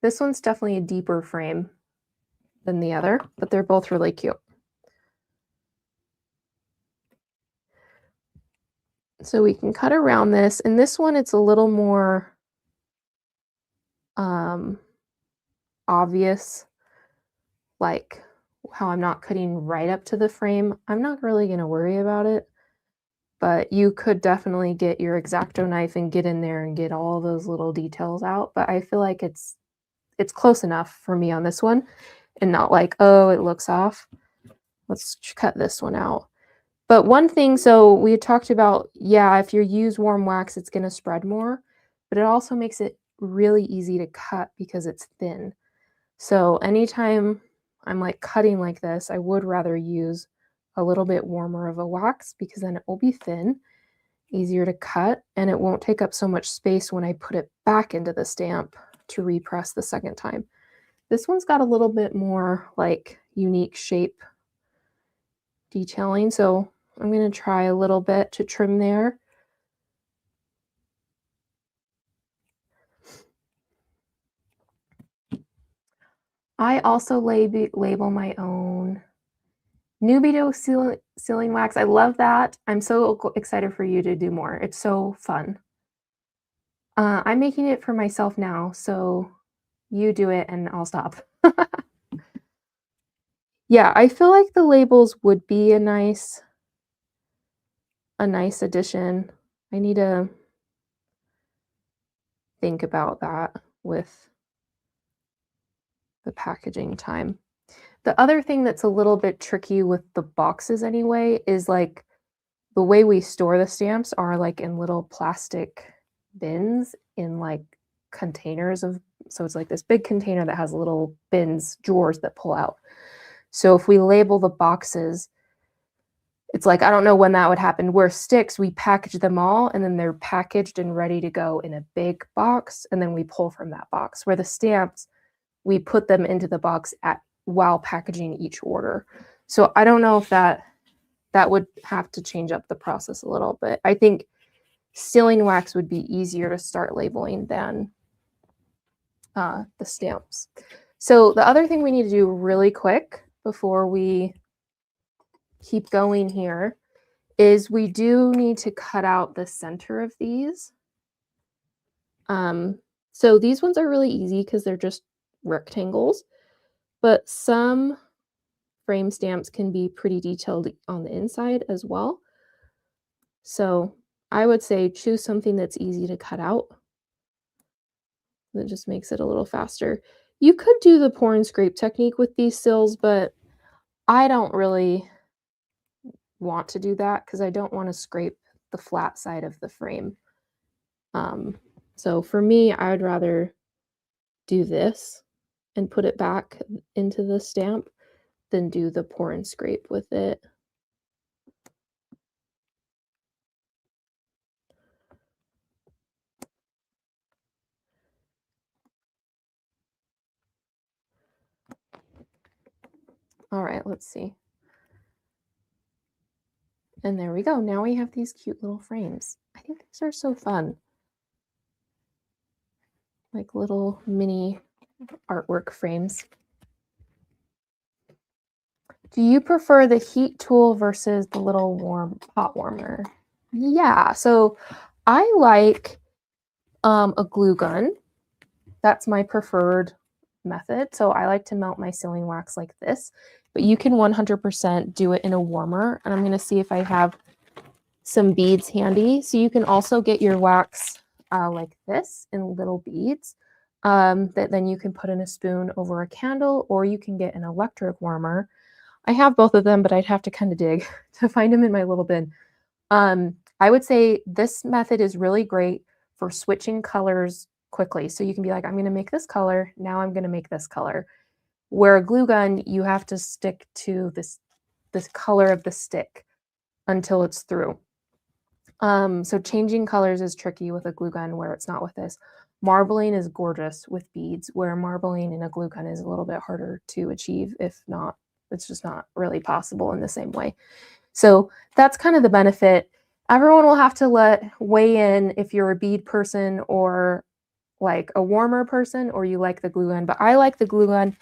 This one's definitely a deeper frame than the other, but they're both really cute. So we can cut around this, and this one it's a little more obvious, like how I'm not cutting right up to the frame. I'm not really going to worry about it, but you could definitely get your X-Acto knife and get in there and get all those little details out. But I feel like it's close enough for me on this one and not like, oh, it looks off. Let's cut this one out. But one thing, so we had talked about, yeah, if you use warm wax, it's going to spread more, but it also makes it really easy to cut because it's thin. So anytime I'm like cutting like this, I would rather use a little bit warmer of a wax because then it will be thin, easier to cut, and it won't take up so much space when I put it back into the stamp to repress the second time. This one's got a little bit more like unique shape detailing, so I'm going to try a little bit to trim there. I also label my own Nubido sealing wax. I love that. I'm so excited for you to do more. It's so fun. I'm making it for myself now, so you do it and I'll stop. Yeah, I feel like the labels would be a nice addition. I need to think about that with the packaging time. The other thing that's a little bit tricky with the boxes anyway is like the way we store the stamps are like in little plastic bins in like containers of, so it's like this big container that has little bins, drawers that pull out. So if we label the boxes, it's like, I don't know when that would happen. Where sticks, we package them all and then they're packaged and ready to go in a big box. And then we pull from that box. Where the stamps, we put them into the box while packaging each order. So I don't know if that would have to change up the process a little bit. I think sealing wax would be easier to start labeling than the stamps. So the other thing we need to do really quick before we keep going here is we do need to cut out the center of these. So these ones are really easy because they're just rectangles, but some frame stamps can be pretty detailed on the inside as well. So I would say choose something that's easy to cut out. That just makes it a little faster. You could do the pour and scrape technique with these sills, but I don't really want to do that because I don't want to scrape the flat side of the frame. So for me, I would rather do this and put it back into the stamp than do the pour and scrape with it. All right, let's see. And there we go. Now we have these cute little frames. I think these are so fun. Like little mini artwork frames. Do you prefer the heat tool versus the little pot warmer? Yeah, so I like a glue gun. That's my preferred method. So I like to melt my sealing wax like this, but you can 100% do it in a warmer. And I'm going to see if I have some beads handy. So you can also get your wax like this in little beads that then you can put in a spoon over a candle, or you can get an electric warmer. I have both of them, but I'd have to kind of dig to find them in my little bin. I would say this method is really great for switching colors quickly. So you can be like, I'm going to make this color. Now I'm going to make this color. Where a glue gun, you have to stick to this color of the stick until it's through. So changing colors is tricky with a glue gun where it's not with this. Marbling is gorgeous with beads, where marbling in a glue gun is a little bit harder to achieve. If not, it's just not really possible in the same way. So that's kind of the benefit. Everyone will have to weigh in if you're a bead person or like a warmer person, or you like the glue gun. But I like the glue gun.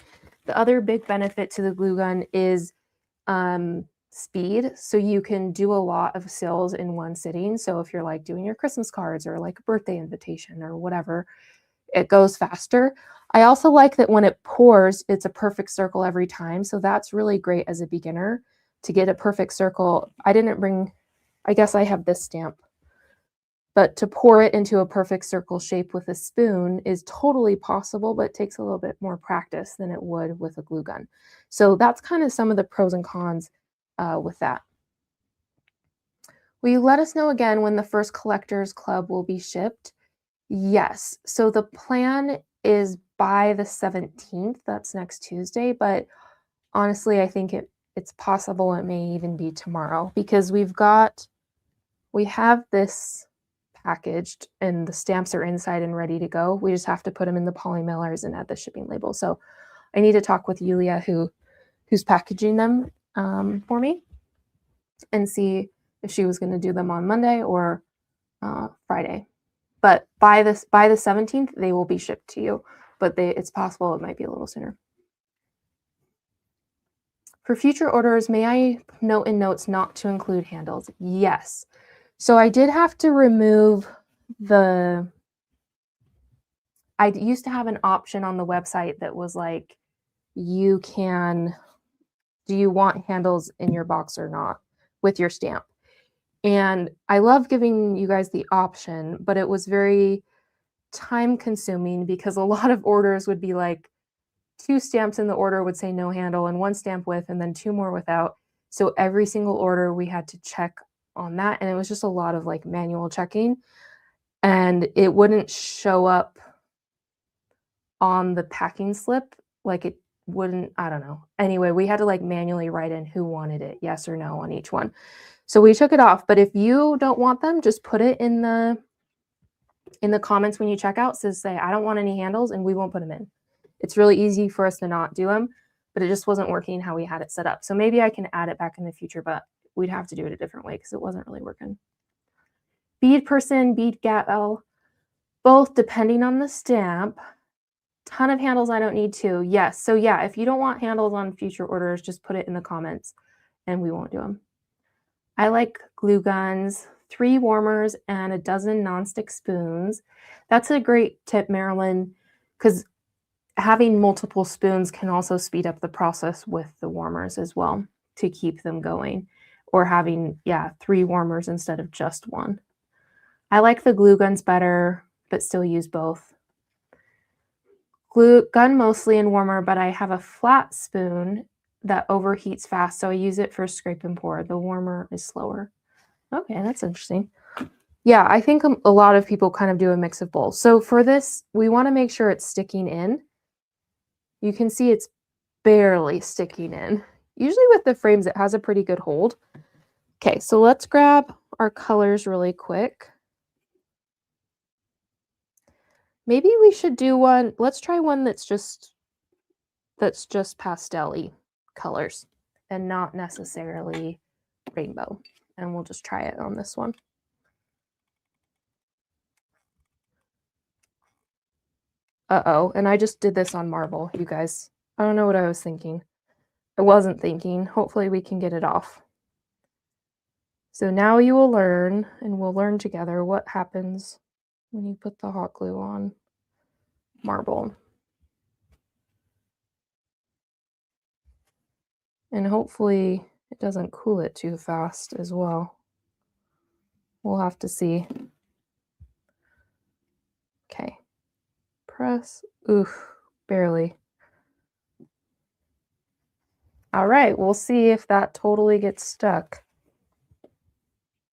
The other big benefit to the glue gun is speed. So you can do a lot of sales in one sitting. So if you're like doing your Christmas cards or like a birthday invitation or whatever, it goes faster. I also like that when it pours, it's a perfect circle every time. So that's really great as a beginner to get a perfect circle. I guess I have this stamp, but to pour it into a perfect circle shape with a spoon is totally possible, but takes a little bit more practice than it would with a glue gun. So that's kind of some of the pros and cons with that. Will you let us know again when the first Collectors Club will be shipped? Yes. So the plan is by the 17th. That's next Tuesday. But honestly, I think it's possible it may even be tomorrow, because we have this packaged and the stamps are inside and ready to go. We just have to put them in the poly mailers and add the shipping label. So I need to talk with Yulia, who's packaging them for me, and see if she was going to do them on Monday or Friday. But by the 17th, they will be shipped to you. But it's possible it might be a little sooner. For future orders, may I note in notes not to include handles? Yes. So I did have to remove I used to have an option on the website that was like, do you want handles in your box or not with your stamp? And I love giving you guys the option, but it was very time consuming because a lot of orders would be like 2 stamps in the order would say no handle and 1 stamp with, and then 2 more without. So every single order we had to check on that. And it was just a lot of like manual checking, and it wouldn't show up on the packing slip. Like it wouldn't, I don't know. Anyway, we had to like manually write in who wanted it, yes or no on each one. So we took it off. But if you don't want them, just put it in the comments when you check out. So say, I don't want any handles, and we won't put them in. It's really easy for us to not do them, but it just wasn't working how we had it set up. So maybe I can add it back in the future, but we'd have to do it a different way because it wasn't really working. Bead person, bead gal, both depending on the stamp. Ton of handles I don't need to. Yes. So yeah, if you don't want handles on future orders, just put it in the comments and we won't do them. I like glue guns, 3 warmers, and a dozen nonstick spoons. That's a great tip, Marilyn, because having multiple spoons can also speed up the process with the warmers as well to keep them going, or having, 3 warmers instead of just 1. I like the glue guns better, but still use both. Glue gun mostly in warmer, but I have a flat spoon that overheats fast, so I use it for scrape and pour. The warmer is slower. Okay, that's interesting. Yeah, I think a lot of people kind of do a mix of both. So for this, we want to make sure it's sticking in. You can see it's barely sticking in. Usually with the frames, it has a pretty good hold. Okay, so let's grab our colors really quick. Maybe we should do one. Let's try one that's just pastel-y colors and not necessarily rainbow. and we'll just try it on this one. Uh-oh, and I just did this on marble, you guys. I don't know what I was thinking. I wasn't thinking. Hopefully we can get it off. So now you will learn, and we'll learn together what happens when you put the hot glue on marble. And hopefully it doesn't cool it too fast as well. We'll have to see. Okay. Press. Oof, barely. All right, we'll see if that totally gets stuck.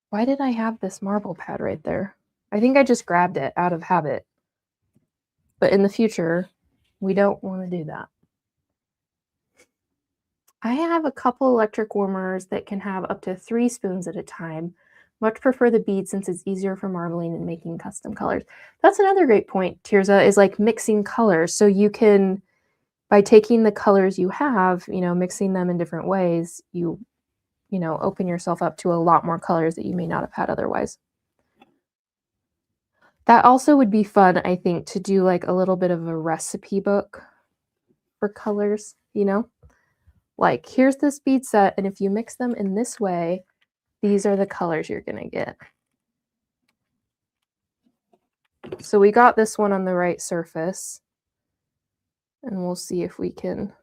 Why did I have this marble pad right there? I think I just grabbed it out of habit. But in the future, we don't want to do that. I have a couple electric warmers that can have up to 3 spoons at a time. Much prefer the bead since it's easier for marbling and making custom colors. That's another great point, Tirza, is like mixing colors. So you can, by taking the colors you have, mixing them in different ways, you open yourself up to a lot more colors that you may not have had otherwise. That also would be fun, I think, to do like a little bit of a recipe book for colors, Like, here's this bead set, and if you mix them in this way, these are the colors you're going to get. So we got this one on the right surface, and we'll see if we can.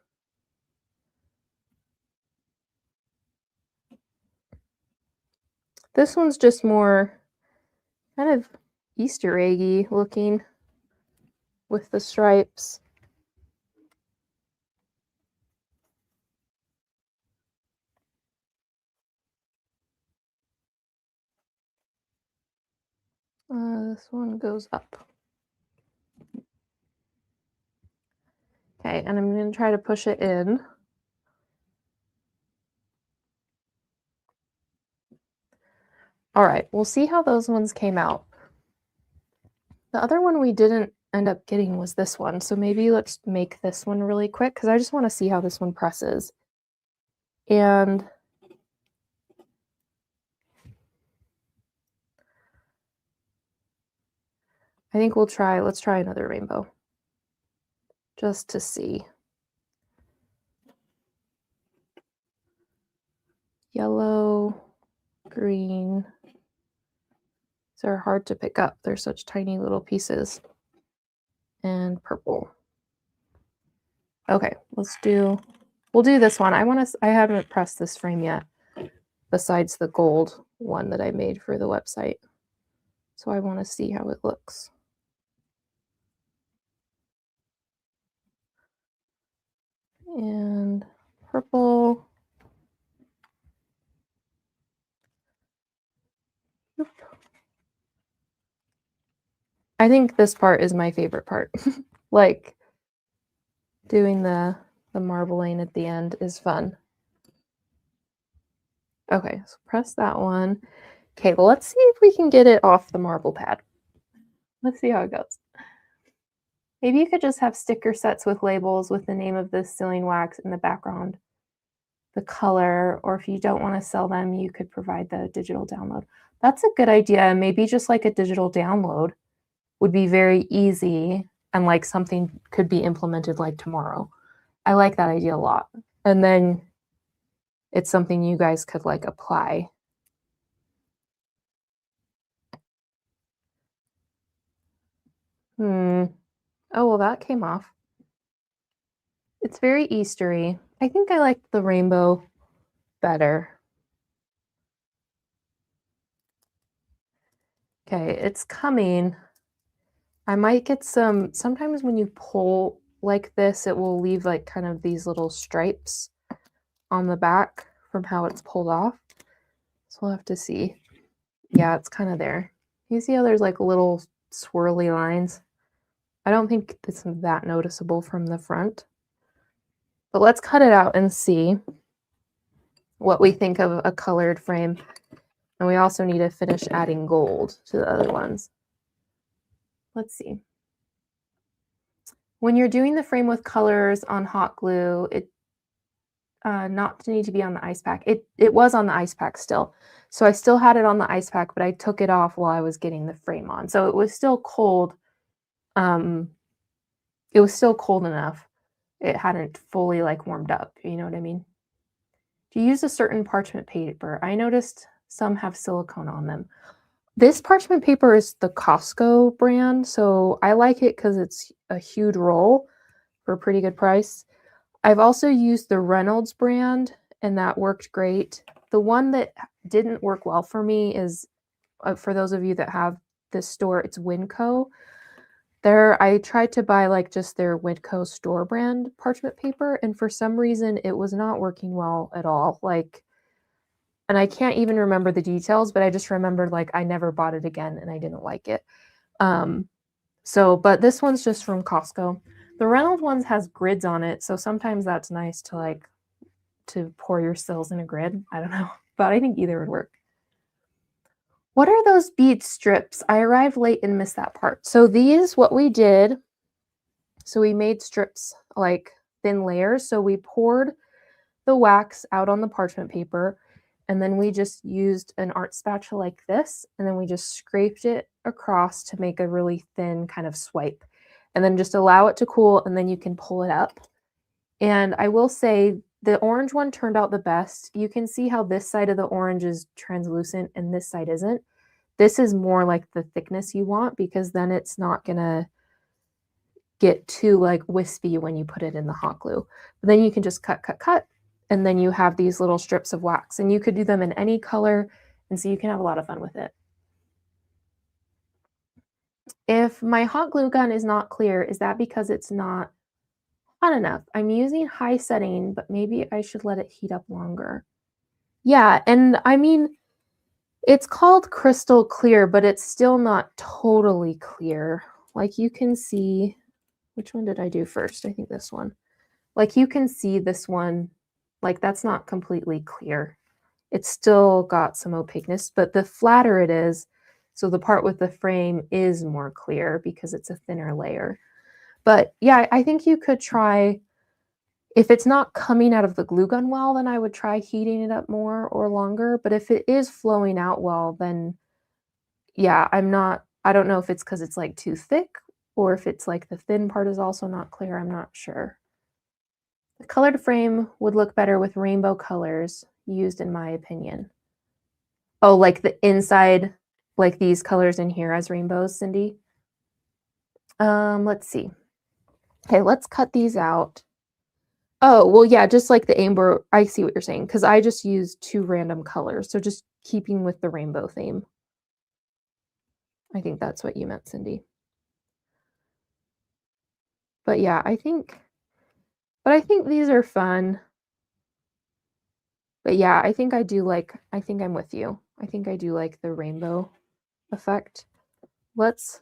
This one's just more kind of Easter eggy looking with the stripes. This one goes up. Okay, and I'm going to try to push it in. All right, we'll see how those ones came out. The other one we didn't end up getting was this one, so maybe let's make this one really quick because I just want to see how this one presses. And I think let's try another rainbow just to see. Yellow, green. These are hard to pick up. They're such tiny little pieces. And purple. Okay, we'll do this one. I haven't pressed this frame yet, besides the gold one that I made for the website. So I want to see how it looks. And purple. Oop. I think this part is my favorite part. Like doing the marbling at the end is fun. Okay, so press that one. Okay, well, let's see if we can get it off the marble pad. Let's see how it goes. Maybe you could just have sticker sets with labels with the name of the sealing wax in the background, the color, or if you don't want to sell them, you could provide the digital download. That's a good idea. Maybe just like a digital download would be very easy and like something could be implemented like tomorrow. I like that idea a lot. And then it's something you guys could like apply. Oh, well, that came off. It's very Eastery. I think I like the rainbow better. Okay, it's coming. I might get sometimes when you pull like this, it will leave like kind of these little stripes on the back from how it's pulled off. So we'll have to see. Yeah, it's kind of there. You see how there's like little swirly lines? I don't think it's that noticeable from the front. But let's cut it out and see what we think of a colored frame. And we also need to finish adding gold to the other ones. Let's see. When you're doing the frame with colors on hot glue, not to need to be on the ice pack. It was on the ice pack still. So I still had it on the ice pack, but I took it off while I was getting the frame on. So it was still cold. It was still cold enough. It hadn't fully like warmed up, you know what I mean? Do you use a certain parchment paper? I noticed some have silicone on them. This parchment paper is the Costco brand, so I like it because it's a huge roll for a pretty good price. I've also used the Reynolds brand, and that worked great. The one that didn't work well for me is, for those of you that have this store, it's Winco. I tried to buy like just their Winco store brand parchment paper, and for some reason it was not working well at all. Like, and I can't even remember the details, but I just remembered like I never bought it again and I didn't like it. But this one's just from Costco. The Reynolds ones has grids on it, so sometimes that's nice to like to pour your stills in a grid. I don't know, but I think either would work. What are those bead strips? I arrived late and missed that part. So these, what we did, so we made strips like thin layers. So we poured the wax out on the parchment paper, and then we just used an art spatula like this, and then we just scraped it across to make a really thin kind of swipe, and then just allow it to cool, and then you can pull it up. And I will say the orange one turned out the best. You can see how this side of the orange is translucent and this side isn't. This is more like the thickness you want, because then it's not gonna get too like wispy when you put it in the hot glue. But then you can just cut, and then you have these little strips of wax, and you could do them in any color, and so you can have a lot of fun with it. If my hot glue gun is not clear, is that because it's not hot enough? I'm using high setting, but maybe I should let it heat up longer. Yeah, and I mean, it's called crystal clear, but it's still not totally clear. Like you can see, which one did I do first? I think this one. Like you can see this one, like that's not completely clear. It's still got some opaqueness, but the flatter it is, so the part with the frame is more clear because it's a thinner layer. But yeah, I think you could try, if it's not coming out of the glue gun well, then I would try heating it up more or longer. But if it is flowing out well, then yeah, I don't know if it's because it's like too thick or if it's like the thin part is also not clear. I'm not sure. The colored frame would look better with rainbow colors used, in my opinion. Oh, like the inside, like these colors in here as rainbows, Cindy? Let's see. Okay, let's cut these out. Oh, well, yeah, just like the amber, I see what you're saying, because I just used 2 random colors, so just keeping with the rainbow theme. I think that's what you meant, Cindy. But yeah, I think these are fun. But yeah, I think I'm with you. I think I do like the rainbow effect. Let's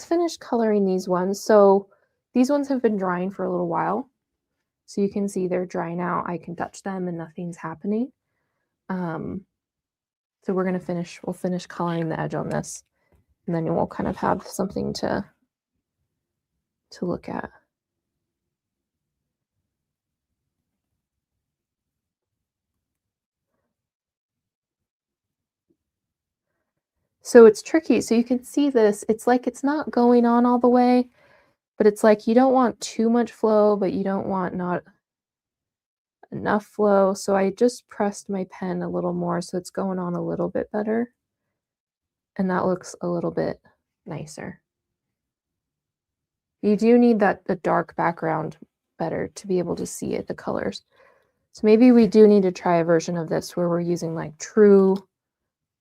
finish coloring these ones. So these ones have been drying for a little while. So you can see they're dry now. I can touch them and nothing's happening. So we'll finish coloring the edge on this, and then we'll kind of have something to look at. So it's tricky. So you can see this, it's like it's not going on all the way, but it's like you don't want too much flow, but you don't want not enough flow. So I just pressed my pen a little more so it's going on a little bit better. And that looks a little bit nicer. You do need the dark background better to be able to see it, the colors. So maybe we do need to try a version of this where we're using like true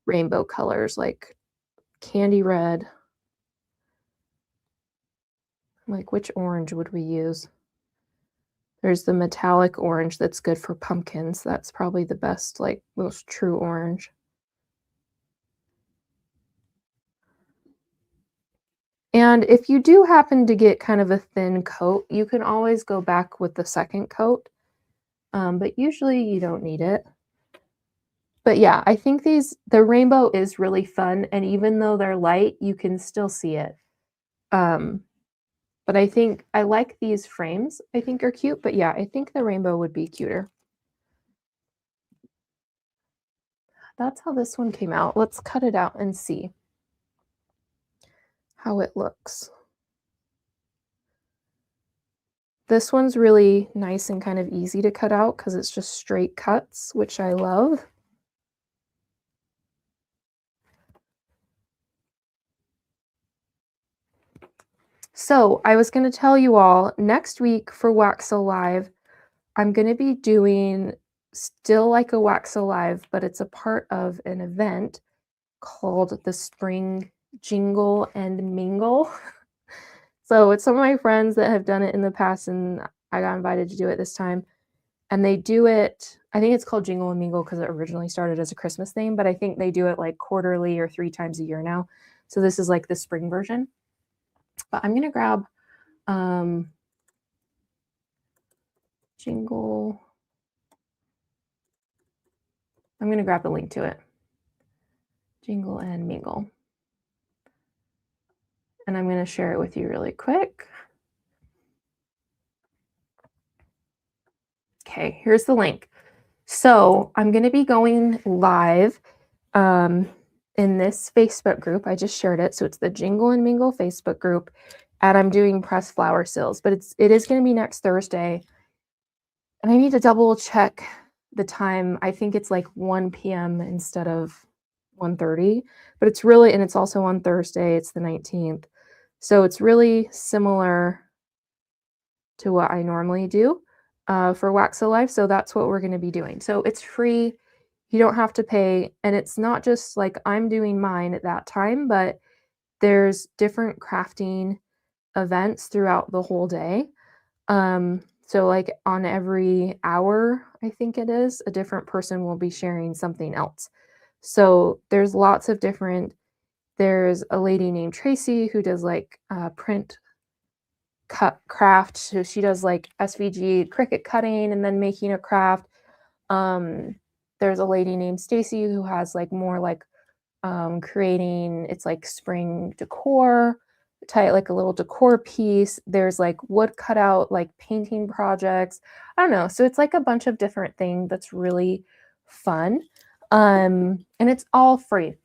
rainbow colors, like candy red. Like which orange would we use? There's the metallic orange that's good for pumpkins. That's probably the best, like most true orange. And if you do happen to get kind of a thin coat, you can always go back with the second coat. But usually you don't need it. But yeah, I think the rainbow is really fun. And even though they're light, you can still see it. But I think I like these frames, I think are cute. But yeah, I think the rainbow would be cuter. that's how this one came out. Let's cut it out and see how it looks. This one's really nice and kind of easy to cut out because it's just straight cuts, which I love. So I was going to tell you all next week for Waxo Live, I'm going to be doing still like a Waxo Live, but it's a part of an event called the Spring Jingle and Mingle. So it's some of my friends that have done it in the past, and I got invited to do it this time. And they do it, I think it's called Jingle and Mingle because it originally started as a Christmas thing, but I think they do it like quarterly or 3 times a year now. So this is like the spring version. But I'm going to grab Jingle. I'm going to grab the link to it. Jingle and Mingle. And I'm going to share it with you really quick. Okay, here's the link. So I'm going to be going live in this Facebook group. I just shared it. So it's the Jingle and Mingle Facebook group. And I'm doing pressed flower sills. But it is going to be next Thursday. And I need to double check the time. I think it's like 1 p.m. instead of 1:30. But it's really, and it's also on Thursday. It's the 19th. So it's really similar to what I normally do for Waxo Live. So that's what we're going to be doing. So it's free. You don't have to pay. And it's not just like I'm doing mine at that time, but there's different crafting events throughout the whole day. So like on every hour, I think it is, a different person will be sharing something else. So there's lots of different, there's a lady named Tracy who does like print cut craft. So she does like SVG Cricut cutting and then making a craft. There's a lady named Stacy who has like more like creating, it's like spring decor, like a little decor piece. There's like wood cutout, like painting projects. I don't know. So it's like a bunch of different things that's really fun. And it's all free.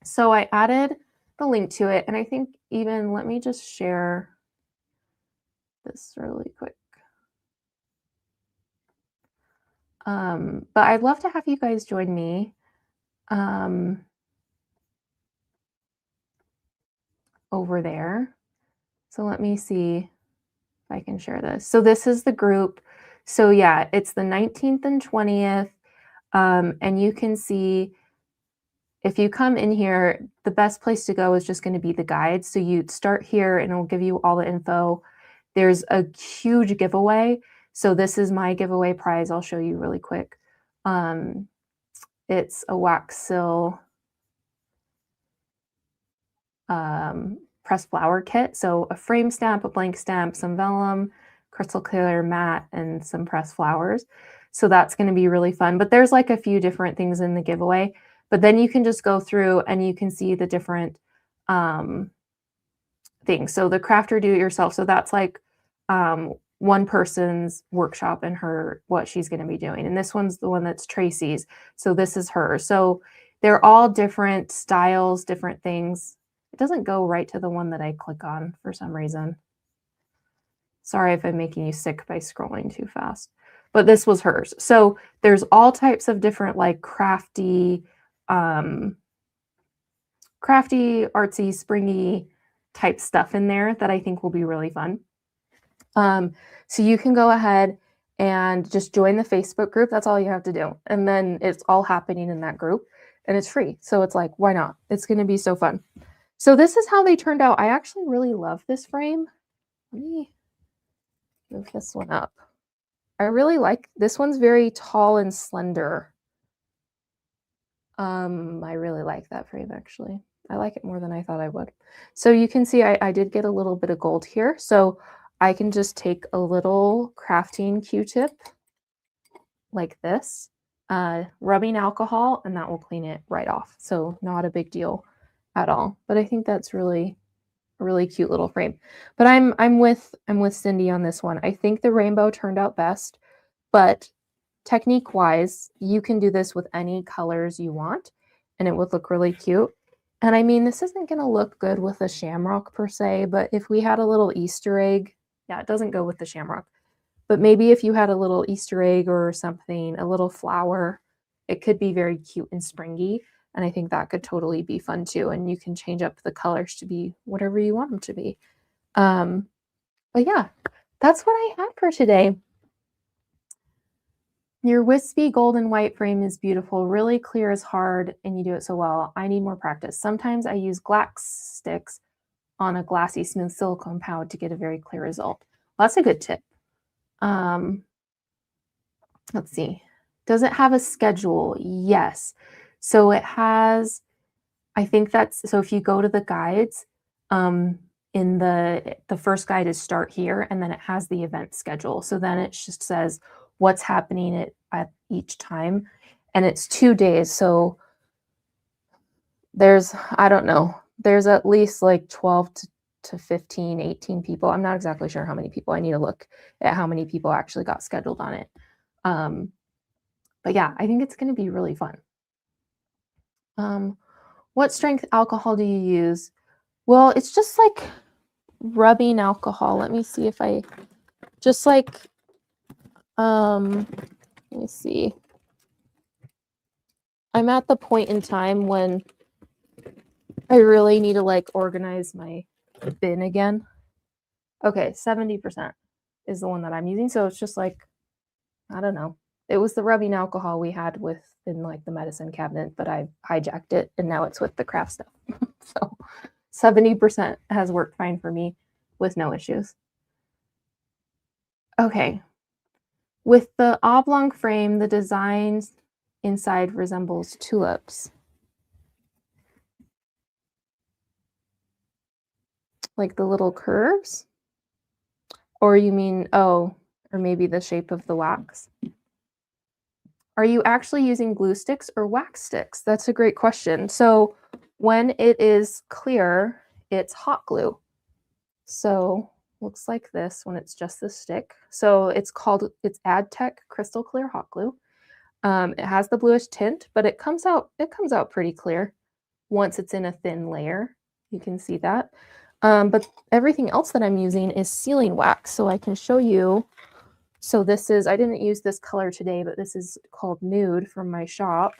So I added the link to it. And I think even, let me just share this really quick. But I'd love to have you guys join me. Over there. So let me see if I can share this. So this is the group. So yeah, it's the 19th and 20th. And you can see if you come in here, the best place to go is just going to be the guide. So you start here and it'll give you all the info. There's a huge giveaway. So this is my giveaway prize. I'll show you really quick. It's a wax sill pressed flower kit. So a frame stamp, a blank stamp, some vellum, crystal clear matte, and some pressed flowers. So that's going to be really fun. But there's like a few different things in the giveaway. But then you can just go through and you can see the different things. So the craft or do it yourself. So that's like one person's workshop and what she's going to be doing. And this one's the one that's Tracy's. So this is her. So they're all different styles, different things. It doesn't go right to the one that I click on for some reason. Sorry if I'm making you sick by scrolling too fast. But this was hers. So there's all types of different like crafty, artsy, springy type stuff in there that I think will be really fun. So you can go ahead and just join the Facebook group. That's all you have to do. And then it's all happening in that group and it's free. So it's like, why not? It's going to be so fun. So this is how they turned out. I actually really love this frame. Let me move this one up. I really like, this one's very tall and slender. I really like that frame actually. I like it more than I thought I would. So you can see I did get a little bit of gold here. So I can just take a little crafting Q-tip like this, rubbing alcohol, and that will clean it right off. So not a big deal at all. But I think that's really a really cute little frame. But I'm with Cindy on this one. I think the rainbow turned out best, but technique wise, you can do this with any colors you want and it would look really cute. And I mean, this isn't going to look good with a shamrock per se, but if we had a little Easter egg, yeah, it doesn't go with the shamrock. But maybe if you had a little Easter egg or something, a little flower, it could be very cute and springy. And I think that could totally be fun too. And you can change up the colors to be whatever you want them to be. But yeah, that's what I have for today. Your wispy golden white frame is beautiful. Really clear is hard and you do it so well. I need more practice. Sometimes I use glass sticks on a glassy smooth silicone pad to get a very clear result. Well, that's a good tip. Let's see. Does it have a schedule? Yes. So it has, I think that's, so if you go to the guides, in the first guide is start here, and then it has the event schedule. So then it just says what's happening at each time, and it's 2 days. So there's, I don't know, there's at least like 12 to 15, 18 people. I'm not exactly sure how many people. I need to look at how many people actually got scheduled on it. But yeah, I think it's going to be really fun. What strength alcohol do you use? Well, it's just like rubbing alcohol. Let me see if I just like, let me see. I'm at the point in time when I really need to like organize my bin again. Okay, 70% is the one that I'm using. So it's just like, I don't know. It was the rubbing alcohol we had in like the medicine cabinet, but I hijacked it and now it's with the craft stuff. So 70% has worked fine for me with no issues. Okay. With the oblong frame, the design inside resembles tulips. Like the little curves? Or you mean, oh, or maybe the shape of the wax? Are you actually using glue sticks or wax sticks? That's a great question. So when it is clear, it's hot glue. So looks like this when it's just the stick. So it's AdTech Crystal Clear Hot Glue. It has the bluish tint, but it comes out pretty clear once it's in a thin layer. You can see that. But everything else that I'm using is sealing wax. So I can show you. So this is, I didn't use this color today, but this is called Nude from my shop.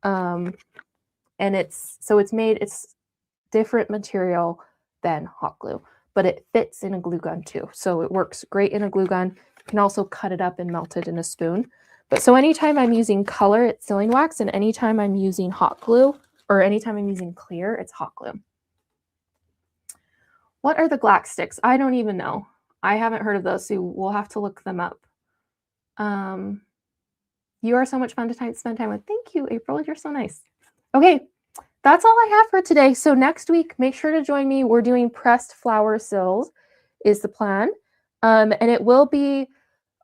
And it's different material than hot glue, but it fits in a glue gun too. So it works great in a glue gun. You can also cut it up and melt it in a spoon. But so anytime I'm using color, it's sealing wax, and anytime I'm using hot glue, or anytime I'm using clear, it's hot glue. What are the glass sticks? I don't even know. I haven't heard of those, so we'll have to look them up. You are so much fun to spend time with. Thank you, April. You're so nice. Okay, that's all I have for today. So next week, make sure to join me. We're doing pressed flower sills is the plan. And it will be,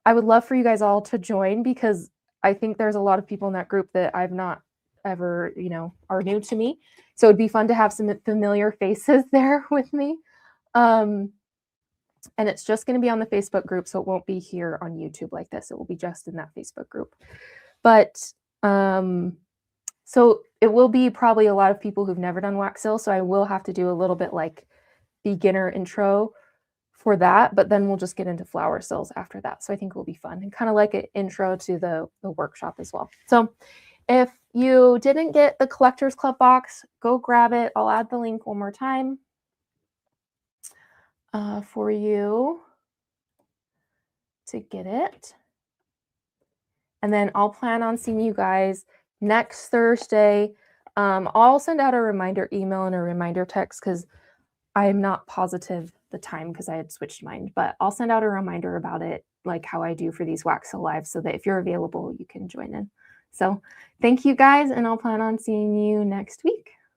I would love for you guys all to join because I think there's a lot of people in that group that I've not ever, are new to me. So it'd be fun to have some familiar faces there with me. And it's just going to be on the Facebook group, so it won't be here on YouTube like this. It will be just in that Facebook group. But so it will be probably a lot of people who've never done wax seal, so I will have to do a little bit like beginner intro for that, but then we'll just get into flower sills after that. So I think it will be fun and kind of like an intro to the workshop as well. So if you didn't get the Collectors Club box, go grab it. I'll add the link one more time for you to get it. And then I'll plan on seeing you guys next Thursday. I'll send out a reminder email and a reminder text because I'm not positive the time because I had switched mine, but I'll send out a reminder about it, like how I do for these Wax Seal Lives, so that if you're available, you can join in. So thank you guys, and I'll plan on seeing you next week.